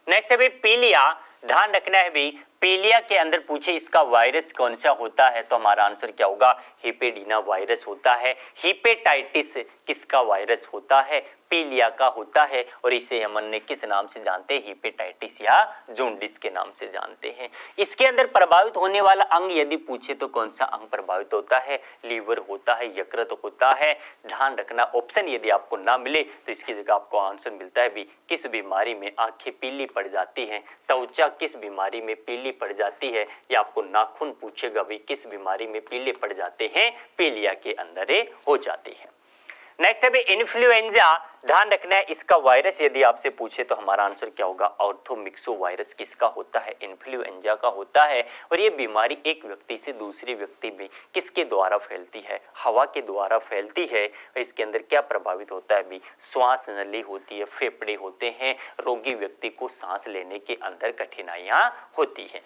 नेक्स्ट है भाई पीलिया। ध्यान रखना है भाई पीलिया के अंदर पूछे इसका वायरस कौन सा होता है तो हमारा आंसर क्या होगा हिपेडीना वायरस होता है। हिपेटाइटिस किसका वायरस होता है, पीलिया का होता है। और इसे हमने किस नाम से जानते हैं, हिपेटाइटिस या जोंडिस के नाम से जानते हैं। इसके अंदर प्रभावित होने वाला अंग यदि पूछे तो कौन सा अंग प्रभावित होता है, लीवर होता है, यकृत होता है। ध्यान रखना ऑप्शन यदि आपको ना मिले तो इसकी जगह आपको आंसर मिलता है भी किस बीमारी में आंखें पीली पड़ जाती हैं, त्वचा किस बीमारी में पीली पड़ जाती है, या आपको नाखून पूछेगा भी किस बीमारी में पीले पड़ जाते हैं, पीलिया के अंदर हो जाती है। नेक्स्ट है इन्फ्लुएंजा। ध्यान रखना है इसका वायरस यदि आपसे पूछे तो हमारा आंसर क्या होगा ऑर्थोमिक्सो वायरस किसका होता है, इन्फ्लुएंजा का होता है। और ये बीमारी एक व्यक्ति से दूसरे व्यक्ति में किसके द्वारा फैलती है, हवा के द्वारा फैलती है। और इसके अंदर क्या प्रभावित होता है भी श्वास नली होती है, फेफड़े होते हैं, रोगी व्यक्ति को सांस लेने के अंदर कठिनाइयां होती है।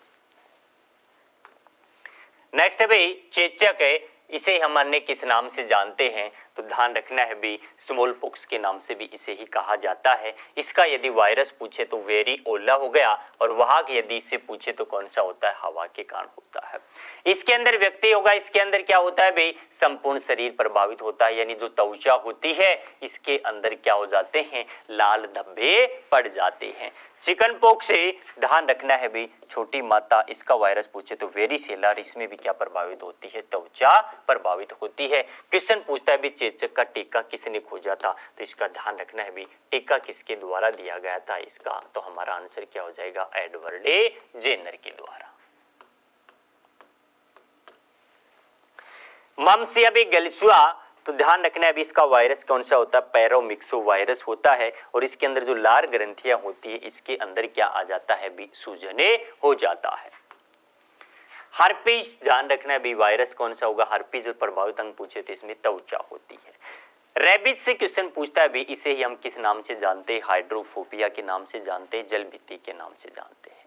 नेक्स्ट है भाई चेचक है, इसे हम अन्य किस नाम से जानते हैं तो ध्यान रखना है भी स्मॉल पॉक्स के नाम से भी इसे ही कहा जाता है। इसका यदि वायरस पूछे तो वेरिओला हो गया। और वहां यदि इसे पूछे तो कौन सा होता है, हवा के कारण होता है। इसके अंदर व्यक्ति होगा, इसके अंदर क्या होता है भाई संपूर्ण शरीर प्रभावित होता है, यानी जो त्वचा होती है इसके अंदर क्या हो जाते हैं, लाल धब्बे पड़ जाते हैं। चिकन पॉक्स से ध्यान रखना है भी छोटी माता, इसका वायरस पूछे तो वेरिसेलर, इसमें भी क्या प्रभावित होती है, त्वचा प्रभावित होती है। क्वेश्चन पूछता है भी चेचक का टीका किसने खोजा था, तो इसका ध्यान रखना है भी टीका किसके द्वारा दिया गया था इसका, तो हमारा आंसर क्या हो जाएगा, एडवर्ड जेनर के द्वारा। मम्स या भी गलसुआ, तो ध्यान रखना है अभी इसका वायरस कौन सा होता है, पैरोमिक्सो वायरस होता है, और इसके अंदर जो लार ग्रंथियां होती है इसके अंदर क्या आ जाता है भी, सूजने हो जाता है। हर्पीज, ध्यान रखना है भी वायरस कौन सा होगा, हर्पीज और प्रभावित अंग पूछे तो इसमें त्वचा होती है। रेबीज से क्वेश्चन पूछता है भी इसे ही हम किस नाम से जानते हैं, हाइड्रोफोबिया के नाम से जानते हैं, जल भित्ति के नाम से जानते हैं।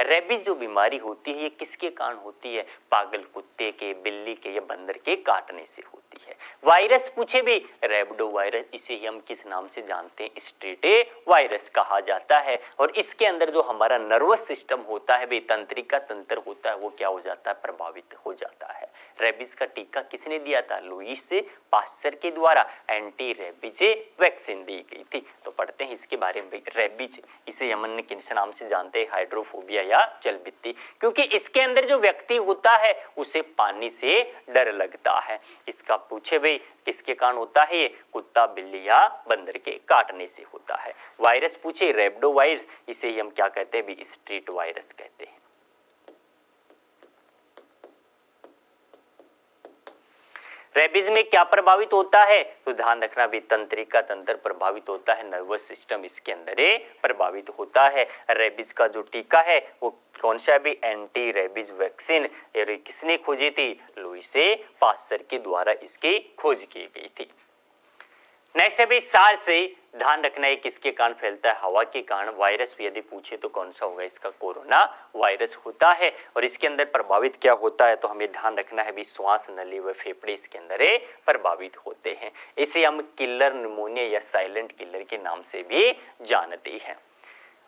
रेबीज जो बीमारी होती है ये किसके कारण होती है, पागल कुत्ते के, बिल्ली के या बंदर के काटने से होती है। वायरस पूछे भी रेबडो वायरस, इसे ही हम किस नाम से जानते हैं, स्ट्रेटे वायरस कहा जाता है, और इसके अंदर जो हमारा नर्वस सिस्टम होता है, तंत्रिका तंत्र होता है, वो क्या हो जाता है, प्रभावित हो जाता है। रेबीज का टीका किसने दिया था, लुईस पास्चर के द्वारा एंटी रेबीज वैक्सीन दी गई थी। तो पढ़ते हैं इसके बारे में, रेबीज इसे यमन किस नाम से जानते हैं, हाइड्रोफोबिया या जलबित्ती, क्योंकि इसके अंदर जो व्यक्ति होता है उसे पानी से डर लगता है। इसका पूछे भाई किसके कारण होता है, ये कुत्ता, बिल्ली या बंदर के काटने से होता है। वायरस पूछे रेबडो वायरस, इसे ही हम क्या कहते हैं भी, स्ट्रीट वायरस कहते हैं। रेबीज में क्या प्रभावित होता है, तो ध्यान रखना भी तंत्रिका तंत्र प्रभावित होता है, नर्वस सिस्टम इसके अंदर प्रभावित होता है। रेबीज का जो टीका है वो कौन सा भी, एंटी रेबीज वैक्सीन, ये किसने खोजी थी, लुईस पास्चर के द्वारा इसकी खोज की गई थी। नेक्स्ट है भी सार से, ध्यान रखना है किसके कारण फैलता है, हवा के कारण। वायरस यदि पूछे तो कौन सा होगा, इसका कोरोना वायरस होता है, और इसके अंदर प्रभावित क्या होता है, तो हमें ध्यान रखना है भी श्वास नली व फेफड़े इसके अंदर प्रभावित होते हैं। इसे हम किलर निमोनिया या साइलेंट किलर के नाम से भी जानते हैं।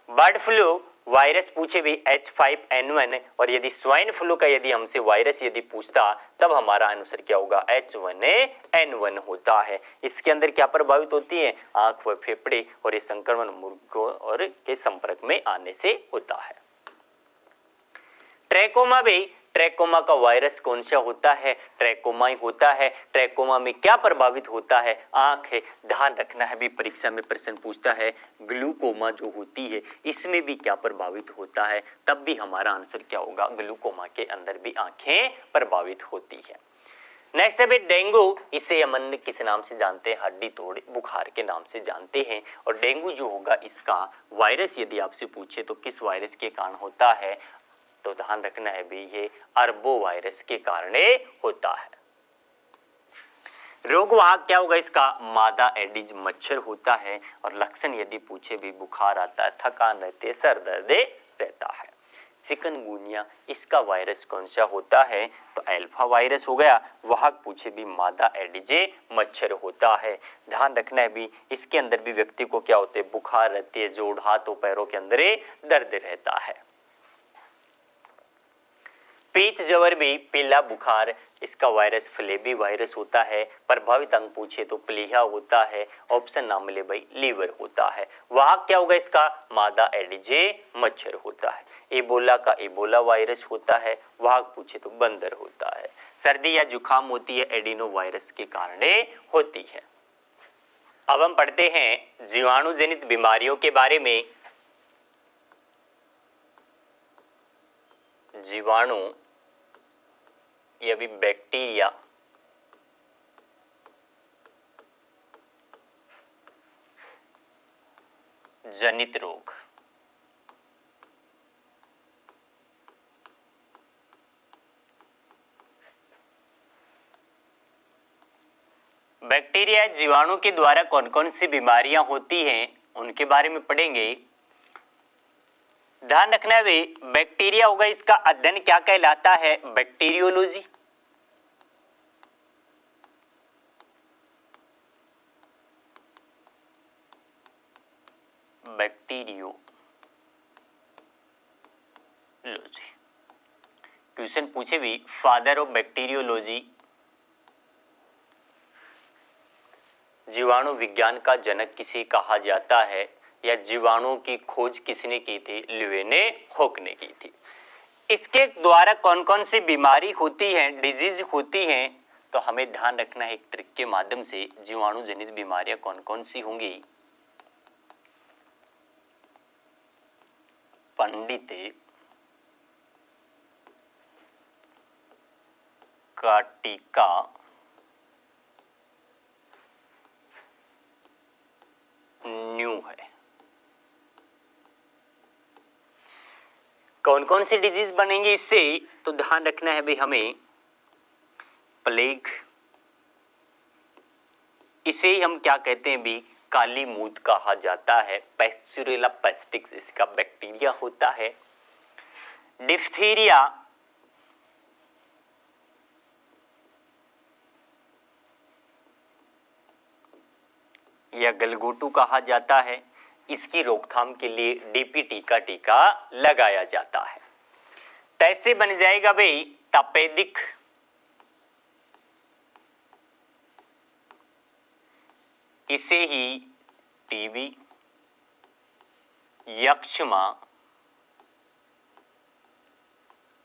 बर्ड फ्लू वायरस पूछे भी H5N1, और यदि स्वाइन फ्लू का यदि हमसे वायरस यदि पूछता तब हमारा आंसर क्या होगा, H1N1 होता है। इसके अंदर क्या प्रभावित होती है, आंख व फेफड़े, और ये संक्रमण मुर्गों और के संपर्क में आने से होता है। ट्रैकोमा भी, ट्रैकोमा का वायरस कौन सा होता है, ट्रैकोमा ही होता है। ट्रैकोमा में क्या प्रभावित होता है, आंख है। ध्यान रखना है भी परीक्षा में प्रश्न पूछता है ग्लूकोमा जो होती है इसमें भी क्या प्रभावित होता है, तब भी हमारा आंसर क्या होगा, ग्लूकोमा के अंदर भी आंखें प्रभावित होती है। नेक्स्ट है भी डेंगू, इसे हम किस नाम से जानते हैं, हड्डी तोड़ बुखार के नाम से जानते हैं। और डेंगू जो होगा इसका वायरस यदि आपसे पूछे तो किस वायरस के कारण होता है, तो ध्यान रखना है भी ये अरबो वायरस के कारण होता है। रोगवाहक क्या होगा इसका, मादा एडिज मच्छर होता है, और लक्षण यदि पूछे भी बुखार आता है, थकान रहती है, सर दर्द रहता है। चिकनगुनिया, इसका वायरस कौन सा होता है, तो अल्फा वायरस हो गया। वाहक पूछे भी मादा एडिज मच्छर होता है। ध्यान रखना है भी इसके अंदर भी व्यक्ति को क्या होते हैं, बुखार रहती है, जोड़ हाथों पैरों के अंदर दर्द रहता है। पीत जवर भी, पीला बुखार, इसका वायरस फ्लेबी वायरस होता है। प्रभावित अंग पूछे तो प्लीहा होता है। ऑप्शन ना मिले भाई लीवर होता है। वाहक क्या होगा इसका, मादा एडिजे मच्छर होता है। इबोला का इबोला वायरस होता है। वाहक पूछे तो बंदर होता है। सर्दी या जुकाम होती है एडिनो वायरस के कारण होती है। अब हम पढ़ते हैं जीवाणु जनित बीमारियों के बारे में। जीवाणु या भी बैक्टीरिया जनित रोग। बैक्टीरिया जीवाणु के द्वारा कौन कौन सी बीमारियां होती हैं उनके बारे में पढ़ेंगे। ध्यान रखना है बैक्टीरिया होगा इसका अध्ययन क्या कहलाता है, बैक्टीरियोलॉजी। बैक्टीरियोलॉजी क्वेश्चन पूछे भी फादर ऑफ बैक्टीरियोलॉजी, जीवाणु विज्ञान का जनक किसे कहा जाता है। या जीवाणुओं की खोज किसने की थी? लेवेनहोक ने की थी। इसके द्वारा कौन कौन सी बीमारी होती है, डिजीज होती हैं, तो हमें ध्यान रखना है एक ट्रिक के माध्यम से जीवाणु जनित बीमारियां कौन कौन सी होंगी। पंडित का टीका न्यू है। कौन कौन सी डिजीज बनेंगे इससे, तो ध्यान रखना है भाई हमें प्लेग, इसे ही हम क्या कहते हैं भी, काली मूत कहा जाता है। पैस्चुरेला पेस्टिक्स इसका बैक्टीरिया होता है। डिफ्थीरिया या गलगोटू कहा जाता है। इसकी रोकथाम के लिए डीपीटी का टीका लगाया जाता है। तैसे बन जाएगा भाई तपेदिक, इसे ही टीबी, यक्ष्मा,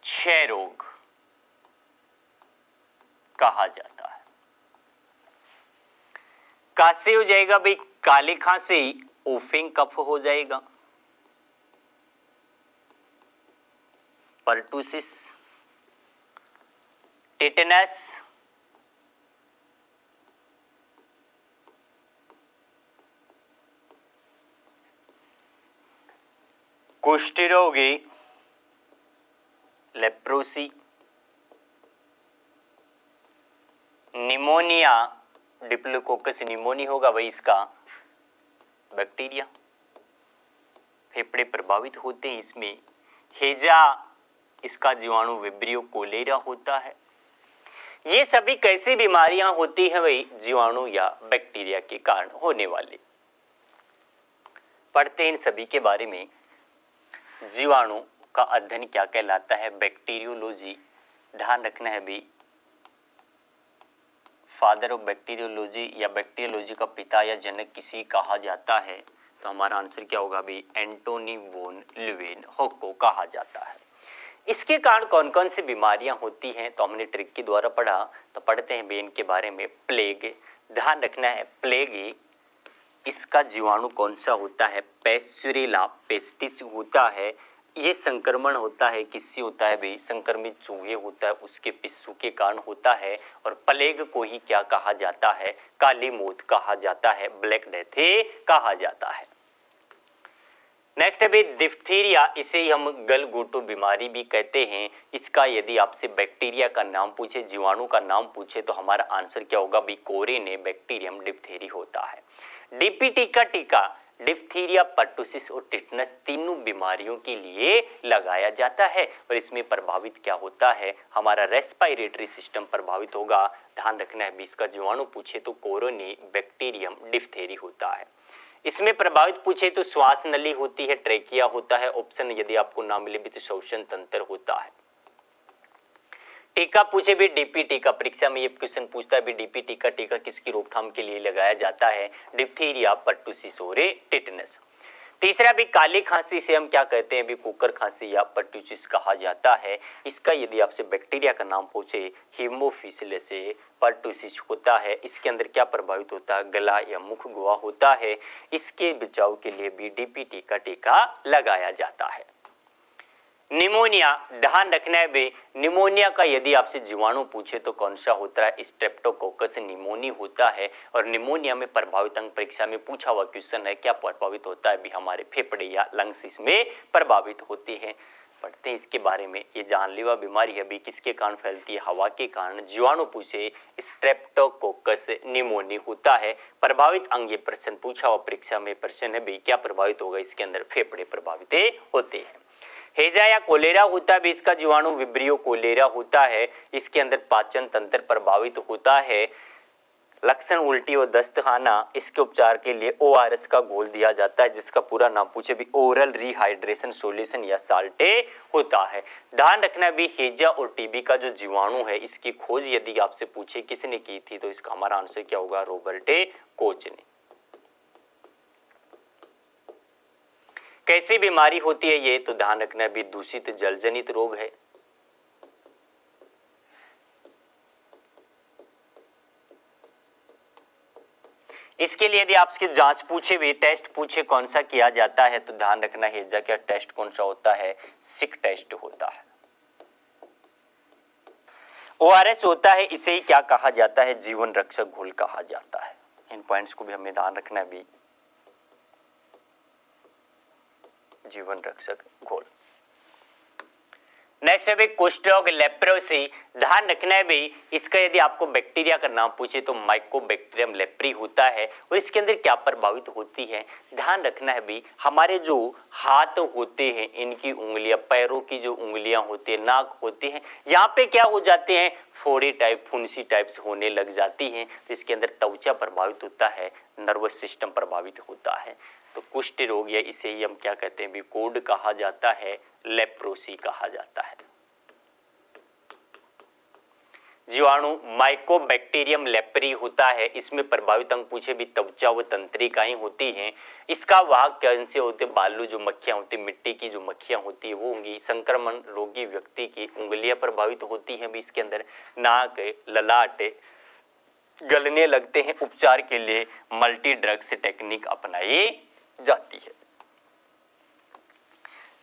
क्षय रोग कहा जाता है। कासे हो जाएगा भाई काली खांसी, ओफिंग कफ हो जाएगा, पर्टुसिस, टिटेनस, कुष्ठ रोगी, लेप्रोसी, निमोनिया, डिप्लोकोकस निमोनी होगा भाई इसका बैक्टीरिया, फेफड़े प्रभावित होते हैं इसमें। हेजा, इसका जीवाणु विब्रियो कोलेरा होता है। ये सभी कैसी बीमारियां होती हैं भाई? जीवाणु या बैक्टीरिया के कारण होने वाली। पढ़ते हैं इन सभी के बारे में। जीवाणु का अध्ययन क्या कहलाता है? बैक्टीरियोलॉजी। ध्यान रखना है भी, फादर ऑफ बैक्टीरियोलॉजी या बैक्टीरियोलॉजी का पिता या जनक किसी कहा जाता है, तो हमारा आंसर क्या होगा भी? एंटोनी वॉन लीवेनहॉक को कहा जाता है। इसके कारण कौन कौन सी बीमारियां होती हैं, तो हमने ट्रिक के द्वारा पढ़ा। तो पढ़ते हैं बेन के बारे में। प्लेग, ध्यान रखना है प्लेग इसका जीवाणु कौन सा होता है? पैस्चुरेला पेस्टिस होता है। ये संक्रमण होता है, किससे होता है भाई? संक्रमित चूहे होता है, उसके पिस्सू के कारण होता है। और प्लेग को ही क्या कहा जाता है? काली मौत कहा जाता है, ब्लैक डेथ कहा जाता है। नेक्स्ट है भाई डिप्थीरिया, इसे ही हम गलगोटो बीमारी भी कहते हैं। इसका यदि आपसे बैक्टीरिया का नाम पूछे, जीवाणु का नाम पूछे, तो हमारा आंसर क्या होगा भाई? कोरेने बैक्टीरियम डिप्थेरी होता है। डीपीटी का टीका डिप्थीरिया, पर्टुसिस और टिटनस तीनों बीमारियों के लिए लगाया जाता है। और इसमें प्रभावित क्या होता है? हमारा रेस्पिरेटरी सिस्टम प्रभावित होगा। ध्यान रखना है भी, इसका जीवाणु पूछे तो कोरोनी बैक्टीरियम डिप्थेरी होता है। इसमें प्रभावित पूछे तो श्वास नली होती है, ट्रेकिया होता है। ऑप्शन यदि आपको ना मिले भी तो श्वसन तंत्र होता है। टीका पूछे भी डीपीटी का, परीक्षा में ये क्वेश्चन पूछता है भी डीपीटी का टीका किसकी रोकथाम के लिए लगाया जाता है? डिप्थीरिया, पर्टुसिस और टिटनस। तीसरा भी काली खांसी से हम क्या कहते हैं भी? कुकर खांसी या पर्टुसिस कहा जाता है। इसका यदि आपसे बैक्टीरिया का नाम पूछे, हीमोफिलिस से पर्टुसिस होता है। इसके अंदर क्या प्रभावित होता है? गला या मुख गुहा होता है। इसके बचाव के लिए भी डीपीटी का टीका लगाया जाता है। निमोनिया, ध्यान रखना है भाई, निमोनिया का यदि आपसे जीवाणु पूछे तो कौन सा होता है? स्ट्रेप्टोकोकस निमोनी होता है। और निमोनिया में प्रभावित अंग परीक्षा में पूछा हुआ क्वेश्चन है, क्या प्रभावित होता है भी? हमारे फेफड़े या लंग्स इसमें प्रभावित होते हैं। पढ़ते हैं इसके बारे में। ये जानलेवा बीमारी है भी, किसके कारण फैलती है? हवा के कारण। जीवाणु पूछे स्ट्रेप्टोकोकस निमोनी होता है। प्रभावित अंग, ये प्रश्न पूछा हुआ परीक्षा में प्रश्न है भी, क्या प्रभावित होगा? इसके अंदर फेफड़े प्रभावित होते हैं। हेजा या कोलेरा होता है, इसका जीवाणु विब्रियो कोलेरा होता है। इसके अंदर पाचन तंत्र प्रभावित होता है। लक्षण उल्टी और दस्त आना। इसके उपचार के लिए ORS का घोल दिया जाता है, जिसका पूरा नाम पूछे भी ओरल रिहाइड्रेशन सॉल्यूशन या साल्टे होता है। ध्यान रखना भी, हेजा और टीबी का जो जीवाणु है, इसकी खोज यदि आपसे पूछे किसने की थी, तो इसका हमारा आंसर क्या होगा? रॉबर्ट कोच ने। कैसी बीमारी होती है ये, तो ध्यान रखना भी दूषित जल जनित रोग है। इसके लिए यदि आपसे जांच पूछे भी, टेस्ट पूछे कौन सा किया जाता है, तो ध्यान रखना हैजा क्या टेस्ट कौन सा होता है, सिक टेस्ट होता है। ORS होता है, इसे ही क्या कहा जाता है, जीवन रक्षक घोल कहा जाता है। इन पॉइंट्स को भी हमें ध्यान रखना है भी, जीवन रक्षक घोल। नेक्स्ट है भाई कुष्ठरोग लेप्रोसी। ध्यान रखना है भाई, इसका यदि आपको बैक्टीरिया का नाम पूछे तो माइकोबैक्टीरियम लेप्री होता है। और इसके अंदर क्या प्रभावित होती है, ध्यान रखना है भाई, हमारे जो हाथ होते हैं, इनकी उंगलियां, पैरों की जो उंगलियां होती है, नाक होते हैं, यहाँ पे क्या हो जाते हैं, फोड़ी टाइप, फुंसी टाइप्स होने लग जाती हैं। तो इसके अंदर त्वचा प्रभावित होता है, नर्वस सिस्टम प्रभावित होता है। तो कुष्ठ रोग या इसे ही हम क्या कहते हैं भी, कोड कहा जाता है, लेप्रोसी कहा जाता है। जीवाणु माइकोबैक्टीरियम लेप्री होता है, इसमें प्रभावित अंग पूछे भी त्वचा व तंत्रिकाएं होती हैं। इसका वाहक कौन से होते, बालू जो मक्खियां होती, मिट्टी की जो मक्खियां होती है वो होंगी। संक्रमण रोगी व्यक्ति की उंगलियां प्रभावित होती हैं भी, इसके अंदर नाक, ललाट गलने लगते हैं। उपचार के लिए मल्टी ड्रग्स टेक्निक अपनाई जाती है।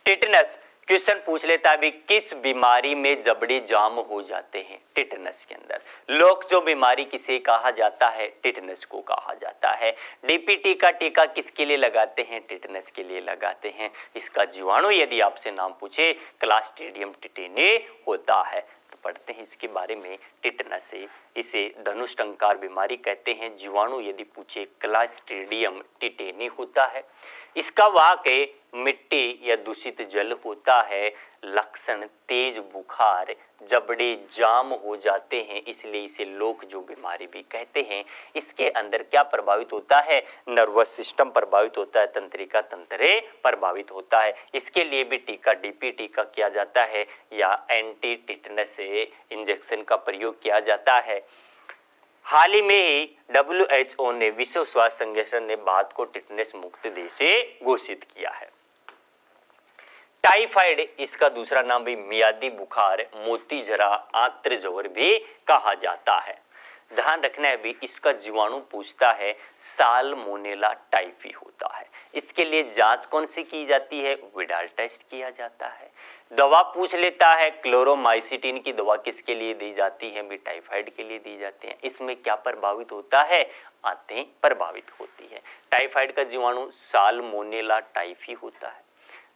टिटनस क्वेश्चन पूछ लेता है, किस बीमारी में जबड़े जाम हो जाते हैं। टिटनस के अंदर लोक जो बीमारी किसे कहा जाता है, टिटनस को कहा जाता है। डीपीटी का टीका किसके लिए लगाते हैं, टिटनस के लिए लगाते हैं। इसका जीवाणु यदि आपसे नाम पूछे, क्लास्ट्रीडियम टिटेनी होता है। तो पढ़ते हैं इसके बारे में, टिटनस है, इसे धनुष टंकार बीमारी कहते हैं। जीवाणु यदि पूछे, क्लास्ट्रीडियम टिटेनी होता है। इसका वाहक मिट्टी या दूषित जल होता है। लक्षण तेज बुखार, जबड़े जाम हो जाते हैं, इसलिए इसे लोक जो बीमारी भी कहते हैं। इसके अंदर क्या प्रभावित होता है, नर्वस सिस्टम प्रभावित होता है, तंत्रिका तंत्र प्रभावित होता है। इसके लिए भी टीका डीपीटी का किया जाता है या एंटी टिटनस इंजेक्शन का प्रयोग किया जाता है। हाल ही में ही WHO ने, विश्व स्वास्थ्य संगठन ने भारत को टिटनस मुक्त देश घोषित किया है। टाइफाइड, इसका दूसरा नाम भी मियादी बुखार, मोती जरा, आंत्र ज्वर भी कहा जाता है। ध्यान रखना है भी, इसका जीवाणु पूछता है, साल्मोनेला टाइफी होता है। इसके लिए जांच कौन सी की जाती है, विडाल टेस्ट किया जाता है। दवा पूछ लेता है, क्लोरोमाइसिटिन की दवा किसके लिए दी जाती है, भी टाइफाइड के लिए दी जाती है। इसमें क्या प्रभावित होता है, आंतें प्रभावित होती है। टाइफाइड का जीवाणु साल्मोनेला टाइफी होता है।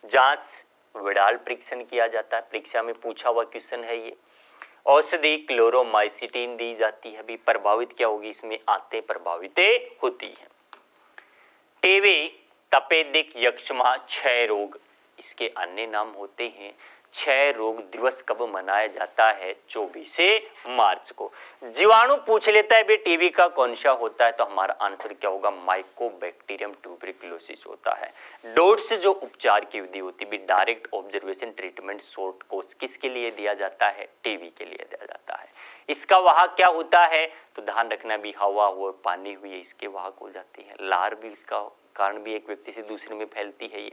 जांच विडाल परीक्षण किया जाता है, परीक्षा में पूछा हुआ क्वेश्चन है ये। औषधि क्लोरोमाइसिटिन दी जाती है, भी प्रभावित क्या होगी, इसमें आंतें प्रभावित होती है। टीबी, तपेदिक, यक्ष्मा, क्षय रोग, इसके अन्य नाम होते हैं। क्षय रोग दिवस कब मनाया जाता है, 24 मार्च को। जीवाणु पूछ लेता है भी टीबी का कौन सा होता है, तो हमारा आंसर क्या होगा, माइकोबैक्टीरियम ट्यूबरकुलोसिस होता है। डोट्स जो उपचार की विधि होती है, direct observation treatment short course किसके लिए दिया जाता है, टीबी के लिए दिया जाता है। इसका वाहक क्या होता है, तो ध्यान रखना भी, हवा हुआ, पानी हुई, इसके वाहक हो जाती है। लार भी इसका कारण भी एक व्यक्ति से दूसरे में फैलती है ये।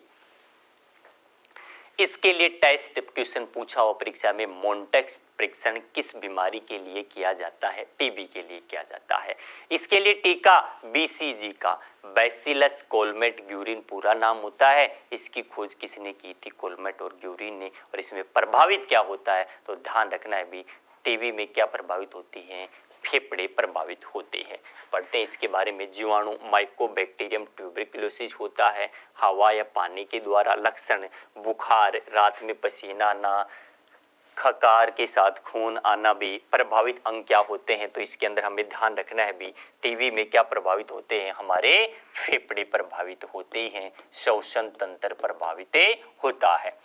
इसके लिए टेस्ट क्वेश्चन पूछा हुआ परीक्षा में, मोन्टेक्स परीक्षण किस बीमारी के लिए किया जाता है, टीबी के लिए किया जाता है। इसके लिए टीका BCG का, बैसिलस कोलमेट ग्यूरिन पूरा नाम होता है। इसकी खोज किसने की थी, कोलमेट और ग्यूरिन ने। और इसमें प्रभावित क्या होता है, तो ध्यान रखना है भी, टीबी में क्या प्रभावित होती हैं, फेफड़े प्रभावित होते हैं। पढ़ते हैं इसके बारे में, जीवाणु माइकोबैक्टीरियम ट्यूबरकुलोसिस होता है। हवा या पानी के द्वारा लक्षण बुखार, रात में पसीना आना, खकार के साथ खून आना भी। प्रभावित अंग क्या होते हैं, तो इसके अंदर हमें ध्यान रखना है भी, टीबी में क्या प्रभावित होते हैं, हमारे फेफड़े प्रभावित होते हैं, श्वसन तंत्र प्रभावित होता है।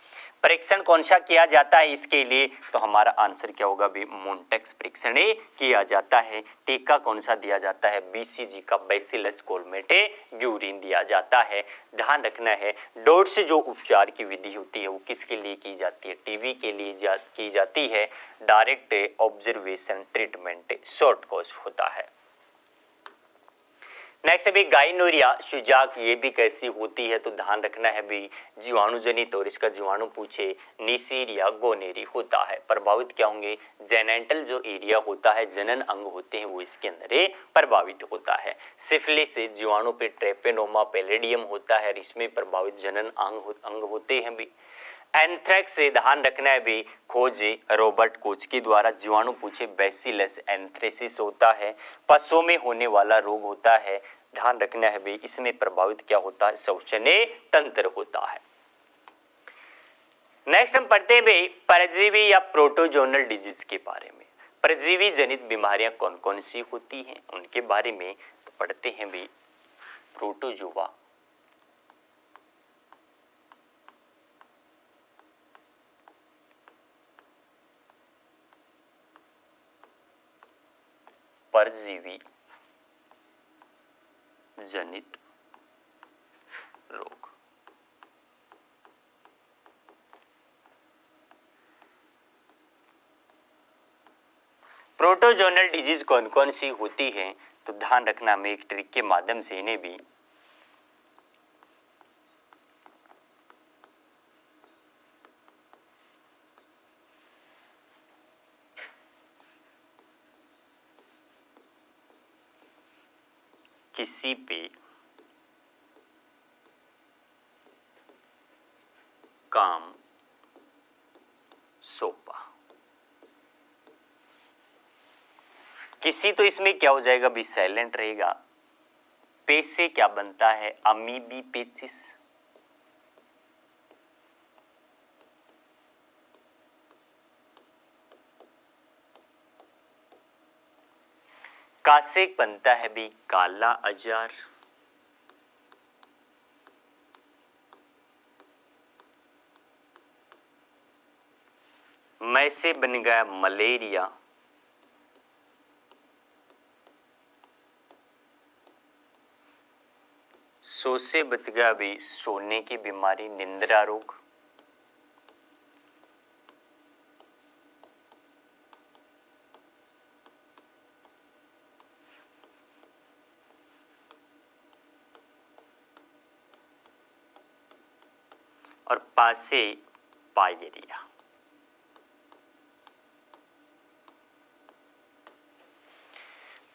परीक्षण कौन सा किया जाता है इसके लिए, तो हमारा आंसर क्या होगा भी, मोन्टेक्स परीक्षण किया जाता है। टीका कौन सा दिया जाता है, BCG का, बैसिलस कोलमेटे ग्यूरिन दिया जाता है। ध्यान रखना है, डोट्स जो उपचार की विधि होती है वो किसके लिए की जाती है, टीबी के लिए की जाती है। Direct observation treatment short course होता है। नेक्स्ट है भी गाइनोरिया शुजाक, ये भी कैसी होती है तो ध्यान रखना है भी जीवाणु जनित, और इसका जीवाणु पूछे नीसीरिया गोनेरी होता है। प्रभावित क्या होंगे, जेनेंटल जो एरिया होता है, जनन अंग होते हैं, वो इसके अंदर ये प्रभावित होता है। सिफिलिस से जीवाणु पे ट्रेपेनोमा पैलेडियम होता है, इसमें प्रभावित जनन अंग होते हैं भी। एंथ्रेक्स से ध्यान रखना है भी खोज रॉबर्ट कोच के द्वारा, जीवाणु पूछे बैसिलस एंथ्रेसिस होता है, पशुओं में होने वाला रोग होता है, ध्यान रखना है भी इसमें प्रभावित क्या होता है, श्वसनीय तंत्र होता है। नेक्स्ट हम पढ़ते हैं भी परजीवी या प्रोटोजोनल डिजीज के बारे में। परजीवी जनित बीमारियां कौन कौन सी होती हैं उनके बारे में तो पढ़ते हैं भी प्रोटोजोआ, परजीवी जनित रोग। प्रोटोजोनल डिजीज कौन कौन सी होती हैं तो ध्यान रखना, मैं एक ट्रिक के माध्यम से इन्हें भी किसी पे काम सौंपा, किसी तो इसमें क्या हो जाएगा भी साइलेंट रहेगा, पे से क्या बनता है अमीबी पेचिस, का से बनता है भी काला अजार, मैं से बन गया मलेरिया, सो से बच गया भी सोने की बीमारी निंद्रा रोग, और पासे पायरिया।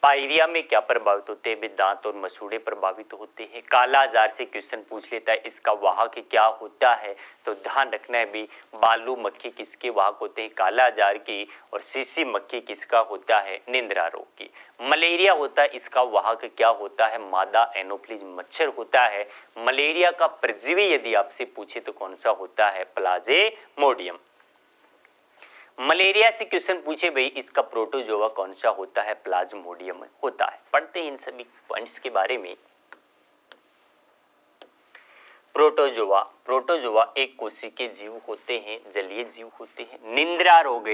पायरिया में क्या प्रभावित होते हैं, दांत और मसूड़े प्रभावित होते हैं। काला अजार से क्वेश्चन पूछ लेता है इसका वाहक क्या होता है तो ध्यान रखना है भी बालू मक्खी किसके वाहक होते हैं, काला अजार की, और सीसी मक्खी किसका होता है, निंद्रा रोग की। मलेरिया होता है इसका वाहक क्या होता है, मादा एनोफ्लिज मच्छर होता है। मलेरिया का परजीवी यदि आपसे पूछे तो कौन सा होता है, प्लाज्मोडियम। मलेरिया से क्वेश्चन पूछे भाई इसका प्रोटोजोआ कौन सा होता है, प्लाज्मोडियम होता है। पढ़ते हैं इन सभी पॉइंट्स के बारे में। प्रोटोजोआ, प्रोटोजोआ एक कोशिकीय जीव होते हैं, जलीय जीव होते हैं। निंद्रा रोग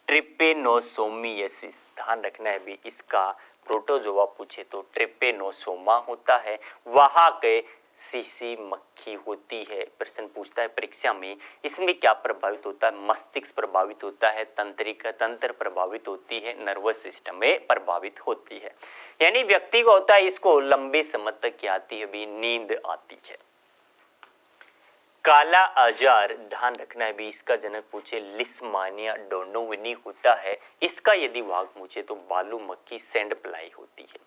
ट्रिपेनोसोमियासिस, ध्यान रखना है भी इसका प्रोटोजोआ पूछे तो ट्रिपेनोसोमा होता है। वहां के सीसी मक्खी होती है। प्रश्न पूछता है परीक्षा में इसमें क्या प्रभावित होता है, मस्तिष्क प्रभावित होता है, तंत्रिका तंत्र प्रभावित होती है, नर्वस सिस्टम में प्रभावित होती है। यानी व्यक्ति को होता है इसको लंबे समय तक क्या आती है भी, नींद आती है। काला अजार, ध्यान रखना है भी इसका जनक पूछे लिस्मानिया डोनोविनी होता है। इसका यदि भाग पूछे तो बालू मक्खी सैंड फ्लाई होती है।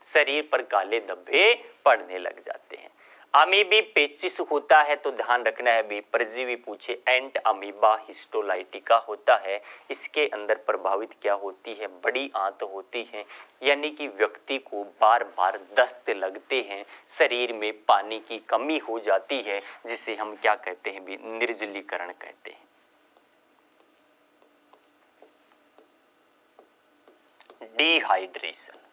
शरीर पर काले धब्बे पड़ने लग जाते हैं। अमीबी पेचिस होता है तो ध्यान रखना है भी परजीवी पूछे एंट अमीबा हिस्टोलाइटिका होता है। इसके अंदर प्रभावित क्या होती है, बड़ी आंत होती है, यानी कि व्यक्ति को बार बार दस्त लगते हैं, शरीर में पानी की कमी हो जाती है, जिसे हम क्या कहते हैं भी, निर्जलीकरण कहते हैं। डिहाइड्रेशन,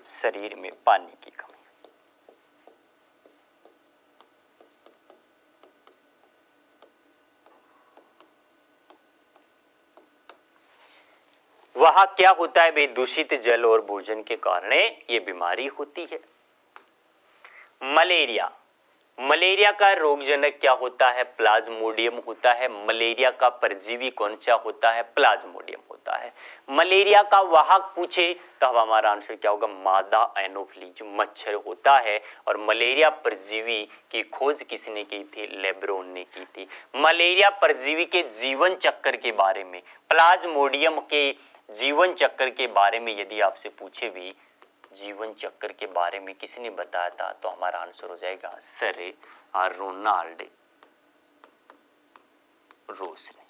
शरीर में पानी की कमी। वहां क्या होता है भाई, दूषित जल और भोजन के कारण ये बीमारी होती है। मलेरिया, मलेरिया का रोगजनक क्या होता है? प्लाज्मोडियम होता है। मलेरिया का परजीवी कौन सा होता है? प्लाज्मोडियम होता है। मलेरिया का वाहक पूछे तो अब हमारा आंसर क्या होगा? मादा एनोफ्लीज मच्छर होता है। और मलेरिया परजीवी की खोज किसने की थी? लेब्रोन ने की थी। मलेरिया परजीवी के जीवन चक्र के बारे में, प्लाज्मोडियम के जीवन चक्र के बारे में यदि आपसे पूछे भी जीवन चक्र के बारे में किसने बताया था, तो हमारा आंसर हो जाएगा सर रोनाल्ड रोस ने।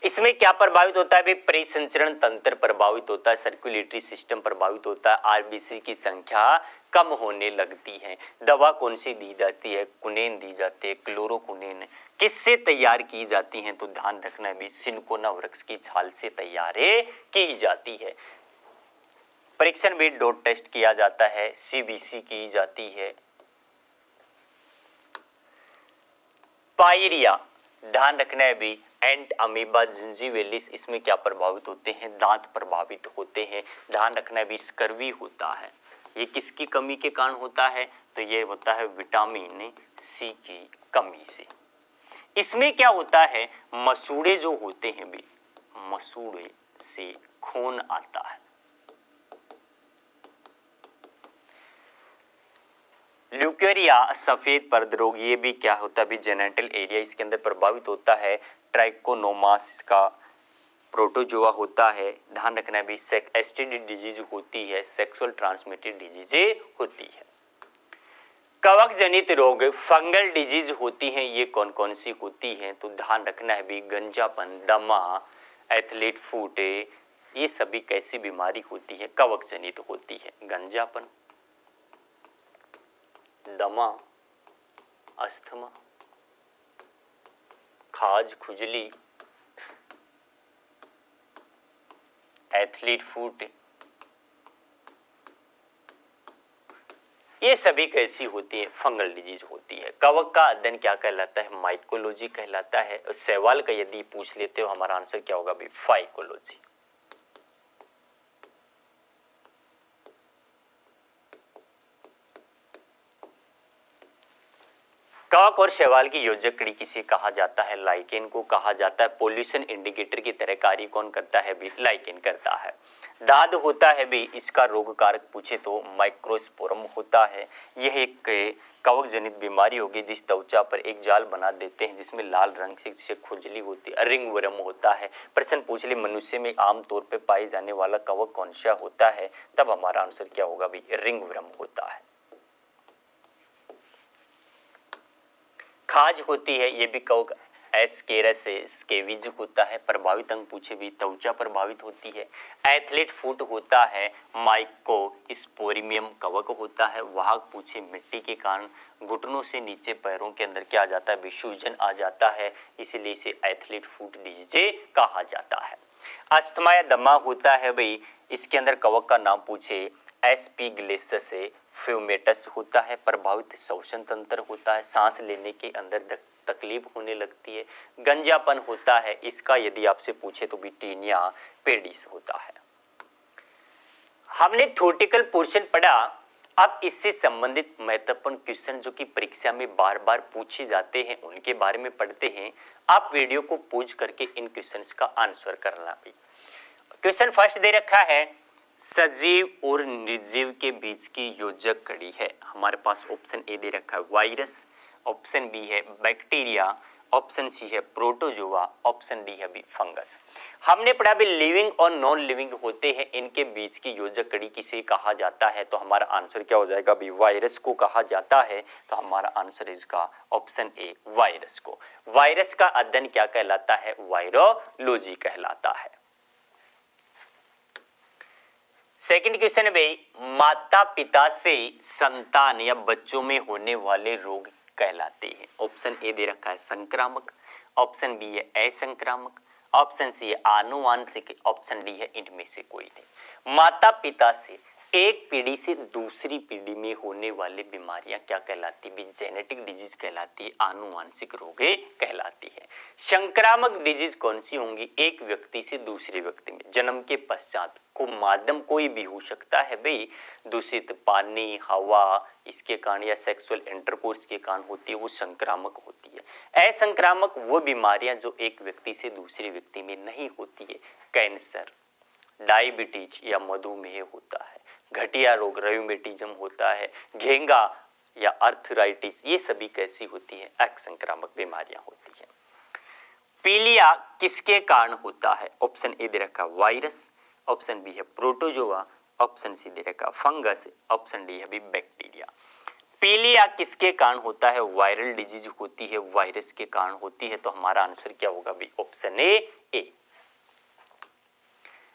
इसमें क्या प्रभावित होता है भाई? परिसंचरण तंत्र प्रभावित होता है, सर्कुलेटरी सिस्टम प्रभावित होता है, आरबीसी की संख्या कम होने लगती है। दवा कौन सी दी जाती है? कुनेन दी जाती है, क्लोरोकुनेन। किससे तैयार की जाती है? तो ध्यान रखना है भी सिनकोना वृक्ष की छाल से तैयार की जाती है। परीक्षण भी डॉट टेस्ट किया जाता है, सीबीसी की जाती है। पायरिया ध्यान रखना है भी एंट अमीबा जिंजीवेलिस, इसमें क्या प्रभावित होते हैं? दांत प्रभावित होते हैं। ध्यान रखना है भी स्कर्वी होता है, ये किसकी कमी के कारण होता है? तो ये होता है विटामिन सी की कमी से। इसमें क्या होता है? मसूड़े जो होते हैं भी, मसूड़े से खून आता है। ल्यूकेरिया सफेद पर्द रोग, ये भी क्या होता है? भी जेनेटल एरिया इसके अंदर प्रभावित होता है। ट्राइकोनोमास का प्रोटोजोआ होता है। ध्यान रखना है भी एसटीडी डिजीज होती है, सेक्सुअल ट्रांसमिटेड डिजीज होती है। कवक जनित रोग फंगल डिजीज होती हैं, ये कौन कौन सी होती हैं? तो ध्यान रखना है भी गंजापन, दमा, एथलीट फूट, ये सभी कैसी बीमारी होती है? कवक जनित होती है। गंजापन, दमा, अस्थमा, खाज खुजली, एथलीट फूट, ये सभी कैसी होती है? फंगल डिजीज होती है। कवक का अध्ययन क्या कहलाता है? माइकोलॉजी कहलाता है। सवाल का यदि पूछ लेते हो हमारा आंसर क्या होगा भी? फाइकोलॉजी। कवक और शैवाल की योजक कड़ी किसे कहा जाता है? लाइकेन को कहा जाता है। पोल्यूशन इंडिकेटर की तरह कार्य कौन करता है भी? लाइकेन करता है। दाद होता है भी, इसका रोग कारक पूछे तो माइक्रोस्पोरम होता है। यह एक कवक जनित बीमारी होगी जिस त्वचा पर एक जाल बना देते हैं जिसमें लाल रंग से खुजली होती है, रिंगवर्म होता है। प्रश्न पूछ ले मनुष्य में आमतौर पर पाए जाने वाला कवक कौन सा होता है? तब हमारा आंसर क्या होगा भी? रिंगवर्म होता है। खाज होती है, ये भी कवक एस्केरस स्केविज होता है। प्रभावित अंग पूछे भी त्वचा प्रभावित होती है। एथलीट फूट होता है, माइकोस्पोरियम कवक होता है। वाहक पूछे मिट्टी के कारण घुटनों से नीचे पैरों के अंदर क्या आ जाता है? विसूजन आ जाता है, इसीलिए इसे एथलीट फूट डिजीज कहा जाता है। अस्थमा या दमा होता है भाई, इसके अंदर कवक का नाम पूछे एस्पिग्लेसस फ्यूमेटस होता है। प्रभावित श्वसन तंत्र होता है, सांस लेने के अंदर तकलीफ होने लगती है। गंजापन होता है, इसका यदि आपसे पूछे तो बिटीनिया पेडिस होता है। हमने थ्योरेटिकल पोर्शन पढ़ा, अब इससे संबंधित महत्वपूर्ण क्वेश्चन जो कि परीक्षा में बार बार पूछे जाते हैं उनके बारे में पढ़ते हैं। आप वीडियो को पॉज करके इन क्वेश्चंस का आंसर करना भी। क्वेश्चन फर्स्ट दे रखा है, सजीव और निर्जीव के बीच की योजक कड़ी है। हमारे पास ऑप्शन ए दे रखा है वायरस, ऑप्शन बी है बैक्टीरिया, ऑप्शन सी है प्रोटोजोआ, ऑप्शन डी है भी फंगस। हमने पढ़ा भी लिविंग और नॉन लिविंग होते हैं, इनके बीच की योजक कड़ी किसे कहा जाता है? तो हमारा आंसर क्या हो जाएगा भी? वायरस को कहा जाता है। तो हमारा आंसर इसका ऑप्शन ए वायरस को। वायरस का अध्ययन क्या कहलाता है? वायरोलॉजी कहलाता है। सेकंड क्वेश्चन है भाई, माता पिता से संतान या बच्चों में होने वाले रोग कहलाते हैं। ऑप्शन ए दे रखा है संक्रामक, ऑप्शन बी है असंक्रामक, ऑप्शन सी है आनुवांशिक, ऑप्शन डी है इनमें से कोई नहीं। माता पिता से एक पीढ़ी से दूसरी पीढ़ी में होने वाली बीमारियां क्या कहलाती है? जेनेटिक डिजीज कहलाती है, आनुवांशिक रोगे कहलाती है। संक्रामक डिजीज कौन सी होंगी? एक व्यक्ति से दूसरे व्यक्ति में जन्म के पश्चात को माध्यम कोई भी हो सकता है भाई, दूषित पानी, हवा, इसके कारण या सेक्सुअल इंटरकोर्स के कारण होती है, वो संक्रामक होती है। असंक्रामक वो बीमारियां जो एक व्यक्ति से दूसरे व्यक्ति में नहीं होती है। कैंसर, डायबिटीज या मधुमेह होता है, घटिया रोग रयूमेटिज्म होता है, घेंगा या अर्थराइटिस, ये सभी कैसी होती है? असंक्रामक बीमारियां होती है। पीलिया किसके कारण होता है? ऑप्शन ए दे रखा वायरस, ऑप्शन बी है प्रोटोजोआ, ऑप्शन सी दे रखा फंगस, ऑप्शन डी है भी बैक्टीरिया। पीलिया किसके कारण होता है? वायरल डिजीज होती है, वायरस के कारण होती है। तो हमारा आंसर क्या होगा भी? Option A.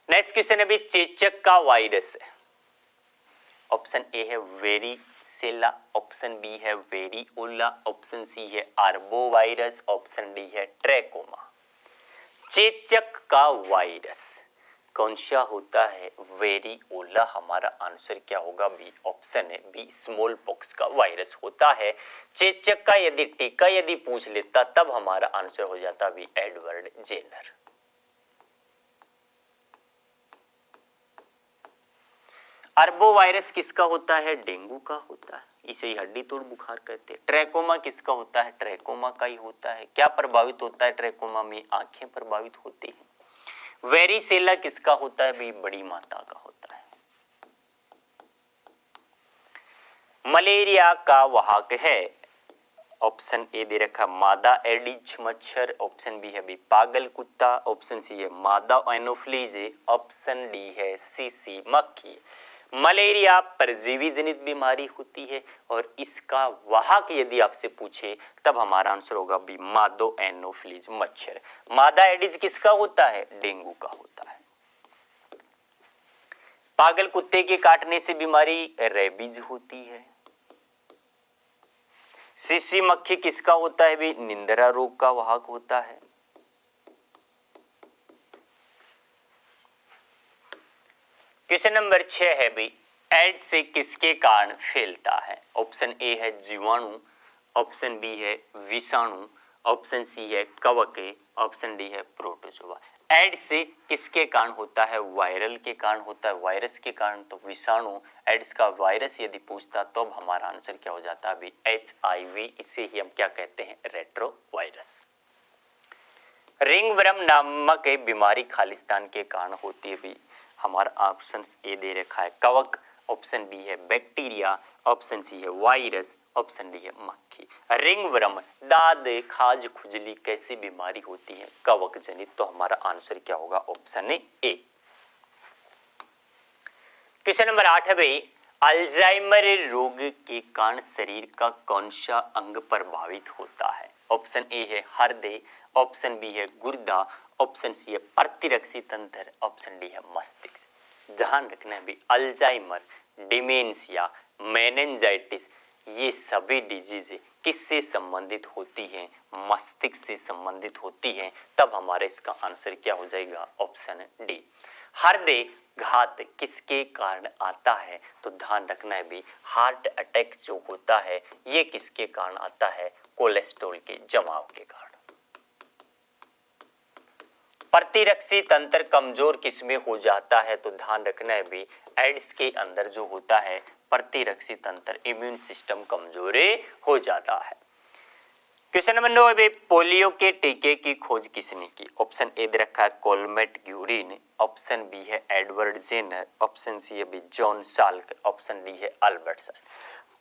नेक्स्ट क्वेश्चन है भी चेचक का वायरस है। ऑप्शन ए है वेरिसेला, ऑप्शन बी है वेरिओला, ऑप्शन सी है आर्बो वायरस, ऑप्शन डी है ट्रैकोमा। चेचक का वायरस कौन सा होता है? वेरिओला। हमारा आंसर क्या होगा बी? ऑप्शन है बी, स्मॉल पॉक्स का वायरस होता है। चेचक का यदि टीका यदि पूछ लेता तब हमारा आंसर हो जाता भी एडवर्ड जेनर। अरबो वायरस किसका होता है? डेंगू का होता है, इसे ही हड्डी तोड़ बुखार कहते हैं। ट्रैकोमा किसका होता है? ट्रैकोमा का ही होता है। क्या प्रभावित होता है ट्रैकोमा में? आंखें प्रभावित होती हैं। वेरिसेला किसका होता है? भाई बड़ी माता का होता है। मलेरिया का वाहक है। ऑप्शन ए दे रखा मादा एडिज मच्छर, ऑप्शन बी है भी पागल कुत्ता, ऑप्शन सी है मादा एनोफ्लीज, ऑप्शन डी है सीसी मक्खी। मलेरिया परजीवी जनित बीमारी होती है और इसका वाहक यदि आपसे पूछे तब हमारा आंसर होगा भी मादो एनोफ्लीज मच्छर। मादा एडिज किसका होता है? डेंगू का होता है। पागल कुत्ते के काटने से बीमारी रेबीज होती है। सीसी मक्खी किसका होता है? भी निंद्रा रोग का वाहक होता है। क्वेश्चन नंबर 6 है भी एड्स से किसके कारण फैलता है? ऑप्शन ए है जीवाणु, ऑप्शन बी है विषाणु, ऑप्शन सी है कवक, ऑप्शन डी है प्रोटोजोआ। एड्स से किसके कारण होता है? वायरल के कारण होता है, वायरस के कारण तो विषाणु। एड्स का वायरस यदि पूछता तो हमारा आंसर क्या हो जाता है? HIV। इसे ही हम क्या कहते हैं? Retro virus. रिंगवर्म नामक एक बीमारी खालिस्तान के कारण होती है भी। हमारा ऑप्शन ए दे रखा है कवक, ऑप्शन बी है बैक्टीरिया, ऑप्शन सी है वायरस, ऑप्शन डी है मक्खी। रिंगवर्म दाद खाज खुजली कैसी बीमारी होती है? कवक जनित। तो हमारा आंसर क्या होगा? Option A. क्वेश्चन नंबर 8 है भाई अल्जाइमर रोग के कारण शरीर का कौन सा अंग प्रभावित होता है? ऑप्शन ए है हृदय, ऑप्शन बी है गुर्दा, ऑप्शन सी है प्रतिरक्षी तंत्र, ऑप्शन डी है मस्तिष्क। ध्यान रखना है भी अल्जाइमर, डिमेंशिया, मेनिंजाइटिस, ये सभी डिजीज किससे संबंधित होती हैं? मस्तिष्क से संबंधित होती हैं। तब हमारा इसका आंसर क्या हो जाएगा? Option D. हृदय घात किसके कारण आता है? तो ध्यान रखना है भी हार्ट अटैक जो होता है ये किसके कारण आता है? कोलेस्ट्रॉल के जमाव के कारण। प्रतिरक्षी तंत्र कमजोर किसमें हो जाता है? तो ध्यान रखना है भी एड्स के अंदर जो होता है प्रतिरक्षी तंत्र इम्यून सिस्टम कमजोर हो जाता है। क्वेश्चन नंबर 9 है पोलियो के टीके की खोज किसने की? ऑप्शन ए दे रखा है कोलमेट ग्यूरिन, ऑप्शन बी है एडवर्ड जेनर, ऑप्शन सी है भी जॉन साल्क, ऑप्शन डी है अल्बर्टसन।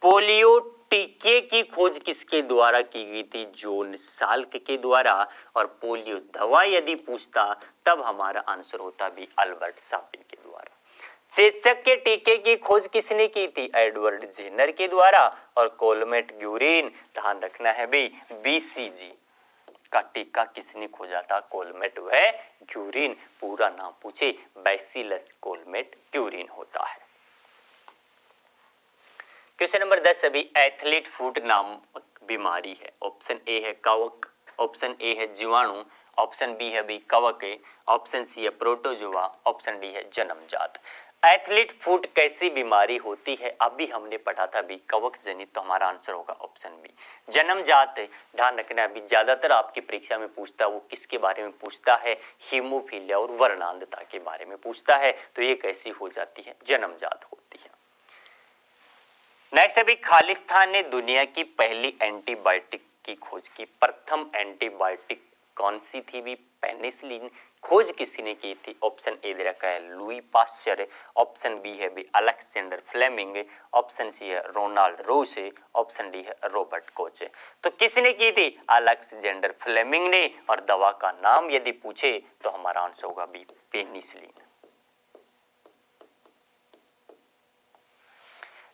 पोलियो टीके की खोज किसके द्वारा की गई थी? जॉन साल्क के द्वारा। और पोलियो दवा यदि पूछता तब हमारा आंसर होता भी अल्बर्ट सापिन के द्वारा। चेचक के टीके की खोज किसने की थी? एडवर्ड जेनर के द्वारा। और कोलमेट ग्यूरिन ध्यान रखना है भाई BCG का टीका किसने खोजा था? कोलमेट व ग्यूरिन। पूरा नाम पूछे बैसिलस कोलमेट ग्यूरिन होता है। क्वेश्चन नंबर 10 अभी एथलीट फुट नामक बीमारी है। ऑप्शन ए है कवक, ऑप्शन ए है जीवाणु, ऑप्शन बी है भी कवक, ऑप्शन सी है प्रोटोजोआ, ऑप्शन डी है जन्मजात। एथलीट फुट कैसी बीमारी होती है? अभी हमने पढ़ा था भी कवक जनित, तो हमारा आंसर होगा ऑप्शन बी जन्मजात। ध्यान रखना अभी ज्यादातर आपकी परीक्षा में पूछता है, वो किसके बारे में पूछता है? हीमोफीलिया और वर्णांधता के बारे में पूछता है। तो ये कैसी हो जाती है? जन्मजात होती है। नेक्स्ट अभी खालिस्तान ने दुनिया की पहली एंटीबायोटिक की खोज की। प्रथम एंटीबायोटिक कौन सी थी भी? पेनिसिलिन। खोज किसने की थी? ऑप्शन ए दे रखा है लुई पास्चर, ऑप्शन बी है भी अलेक्जेंडर फ्लेमिंग, ऑप्शन सी है रोनाल्ड रोसे, ऑप्शन डी है रॉबर्ट कोच। तो किसने की थी? अलेक्जेंडर फ्लेमिंग ने। और दवा का नाम यदि पूछे तो हमारा आंसर होगा B penicillin.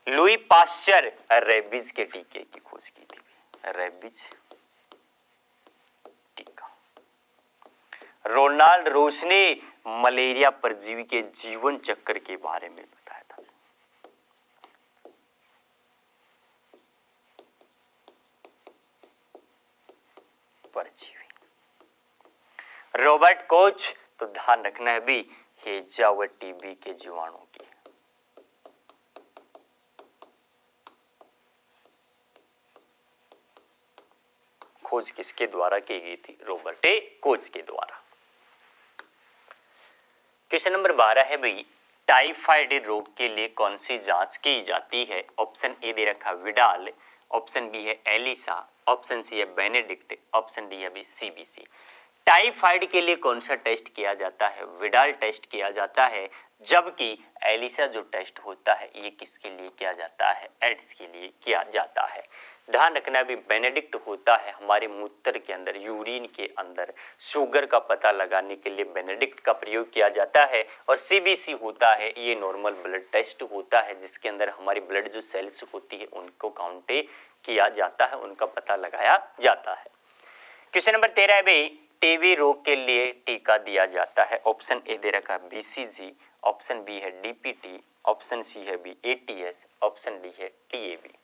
Louis Pasteur rabies के टीके की खोज की थी। रेबीज टीका। रोनाल्ड रोस ने मलेरिया परजीवी के जीवन चक्र के बारे में बताया था। परजीवी। रॉबर्ट कोच तो ध्यान रखना है भी हेजा व टीबी के जीवाणु की। खोज किसके द्वारा की गई थी? रॉबर्ट कोच के द्वारा। क्वेश्चन नंबर 12 है भाई टाइफाइड रोग के लिए कौन सी जांच की जाती है? ऑप्शन ए दे रखा विडाल, ऑप्शन बी है एलिसा, ऑप्शन सी है बेनेडिक्ट, ऑप्शन डी है भी सीबीसी। टाइफाइड के लिए कौन सा टेस्ट किया जाता है? विडाल टेस्ट किया जाता है, जबकि एलिसा जो टेस्ट होता है ये किसके लिए किया जाता है? एड्स के लिए किया जाता है। ध्यान रखना भी बेनेडिक्ट होता है हमारे मूत्र के अंदर, यूरिन के अंदर शुगर का पता लगाने के लिए बेनेडिक्ट का प्रयोग किया जाता है। और सीबीसी होता है ये नॉर्मल ब्लड टेस्ट होता है, जिसके अंदर हमारी ब्लड जो सेल्स होती है उनको काउंट किया जाता है, उनका पता लगाया जाता है। क्वेश्चन नंबर 13 है भाई टीबी रोग के लिए टीका दिया जाता है। ऑप्शन ए दे रखा है बीसीजी, ऑप्शन बी है डीपीटी, ऑप्शन सी है बी एटीएस, ऑप्शन डी है टीएबी।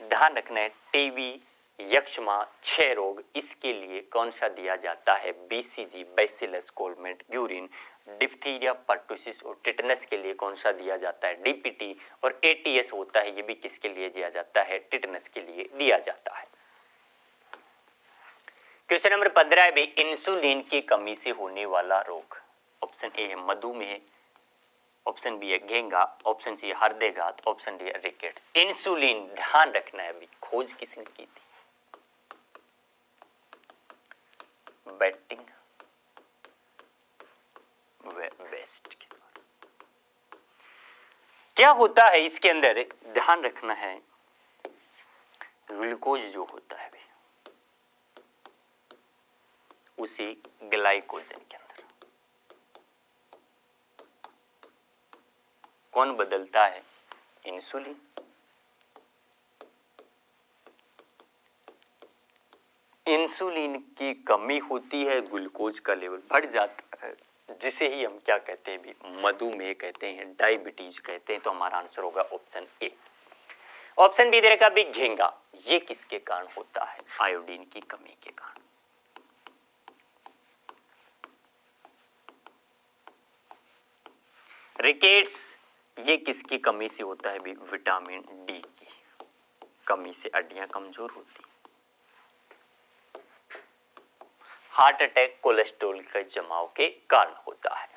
ध्यान रखना है टीबी, यक्ष्मा, क्षय रोग, इसके लिए कौन सा दिया जाता है? BCG bacillus Calmette urine. Diphtheria, pertussis और टिटनस के लिए कौन सा दिया जाता है? डीपीटी। और एटीएस होता है ये भी किसके लिए दिया जाता है? टिटनस के लिए दिया जाता है। क्वेश्चन नंबर 15 है भाई इंसुलिन की कमी से होने वाला रोग। ऑप्शन ए है मधुमेह, ऑप्शन बी है घेंगा, ऑप्शन सी है हृदयघात, ऑप्शन डी है रिकेट्स। इंसुलिन ध्यान रखना है अभी खोज किसने की थी? बेटिंग वेस्ट के द्वारा। क्या होता है इसके अंदर? ध्यान रखना है ग्लूकोज जो होता है उसी ग्लाइकोजन के अंदर कौन बदलता है? इंसुलिन। इंसुलिन की कमी होती है, ग्लूकोज का लेवल बढ़ जाता है, जिसे ही हम क्या कहते हैं भी मधुमेह कहते हैं, डायबिटीज कहते हैं। तो हमारा आंसर होगा ऑप्शन ए। ऑप्शन बी दे रखा भी घेंगा, ये किसके कारण होता है? आयोडीन की कमी के कारण। रिकेट्स ये किसकी कमी से होता है भी? विटामिन डी की कमी से हड्डियां कमजोर होती। हार्ट अटैक कोलेस्ट्रॉल के जमाव के कारण होता है।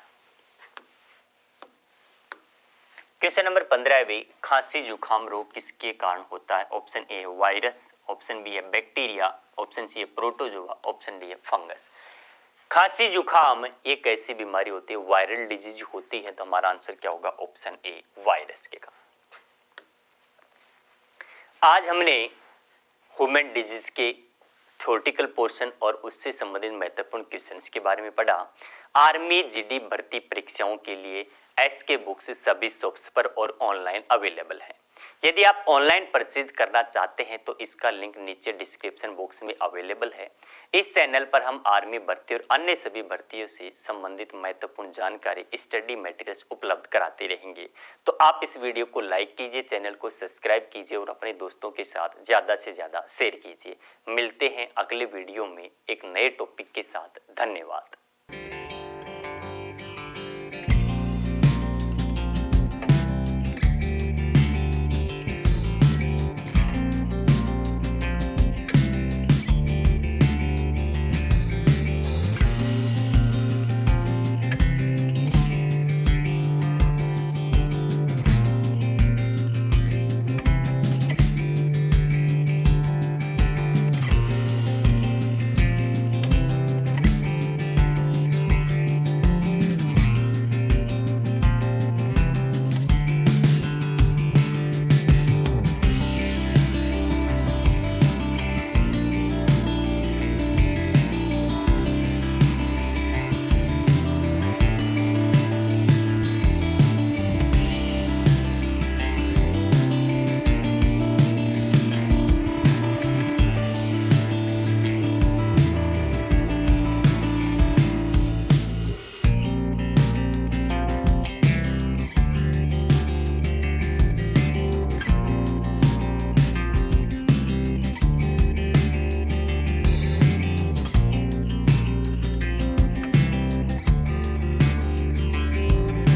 क्वेश्चन नंबर 15 है भी खांसी जुकाम रोग किसके कारण होता है? ऑप्शन ए है वायरस, ऑप्शन बी है बैक्टीरिया, ऑप्शन सी है प्रोटोजोआ, ऑप्शन डी है फंगस। खांसी जुकाम एक ऐसी बीमारी होती है, वायरल डिजीज होती है। तो हमारा आंसर क्या होगा? ऑप्शन ए वायरस के कारण। आज हमने ह्यूमन डिजीज के थ्योरेटिकल पोर्शन और उससे संबंधित महत्वपूर्ण क्वेश्चंस के बारे में पढ़ा। आर्मी जीडी भर्ती परीक्षाओं के लिए एसके बुक्स सभी शॉप्स पर और ऑनलाइन अवेलेबल है। यदि आप ऑनलाइन परचेज करना चाहते हैं तो इसका लिंक नीचे डिस्क्रिप्शन बॉक्स में अवेलेबल है। इस चैनल पर हम आर्मी भर्ती और अन्य सभी भर्तियों से संबंधित महत्वपूर्ण जानकारी, स्टडी मटेरियल्स उपलब्ध कराते रहेंगे। तो आप इस वीडियो को लाइक कीजिए, चैनल को सब्सक्राइब कीजिए और अपने दोस्तों के साथ ज़्यादा से ज़्यादा शेयर कीजिए। मिलते हैं अगले वीडियो में एक नए टॉपिक के साथ। धन्यवाद।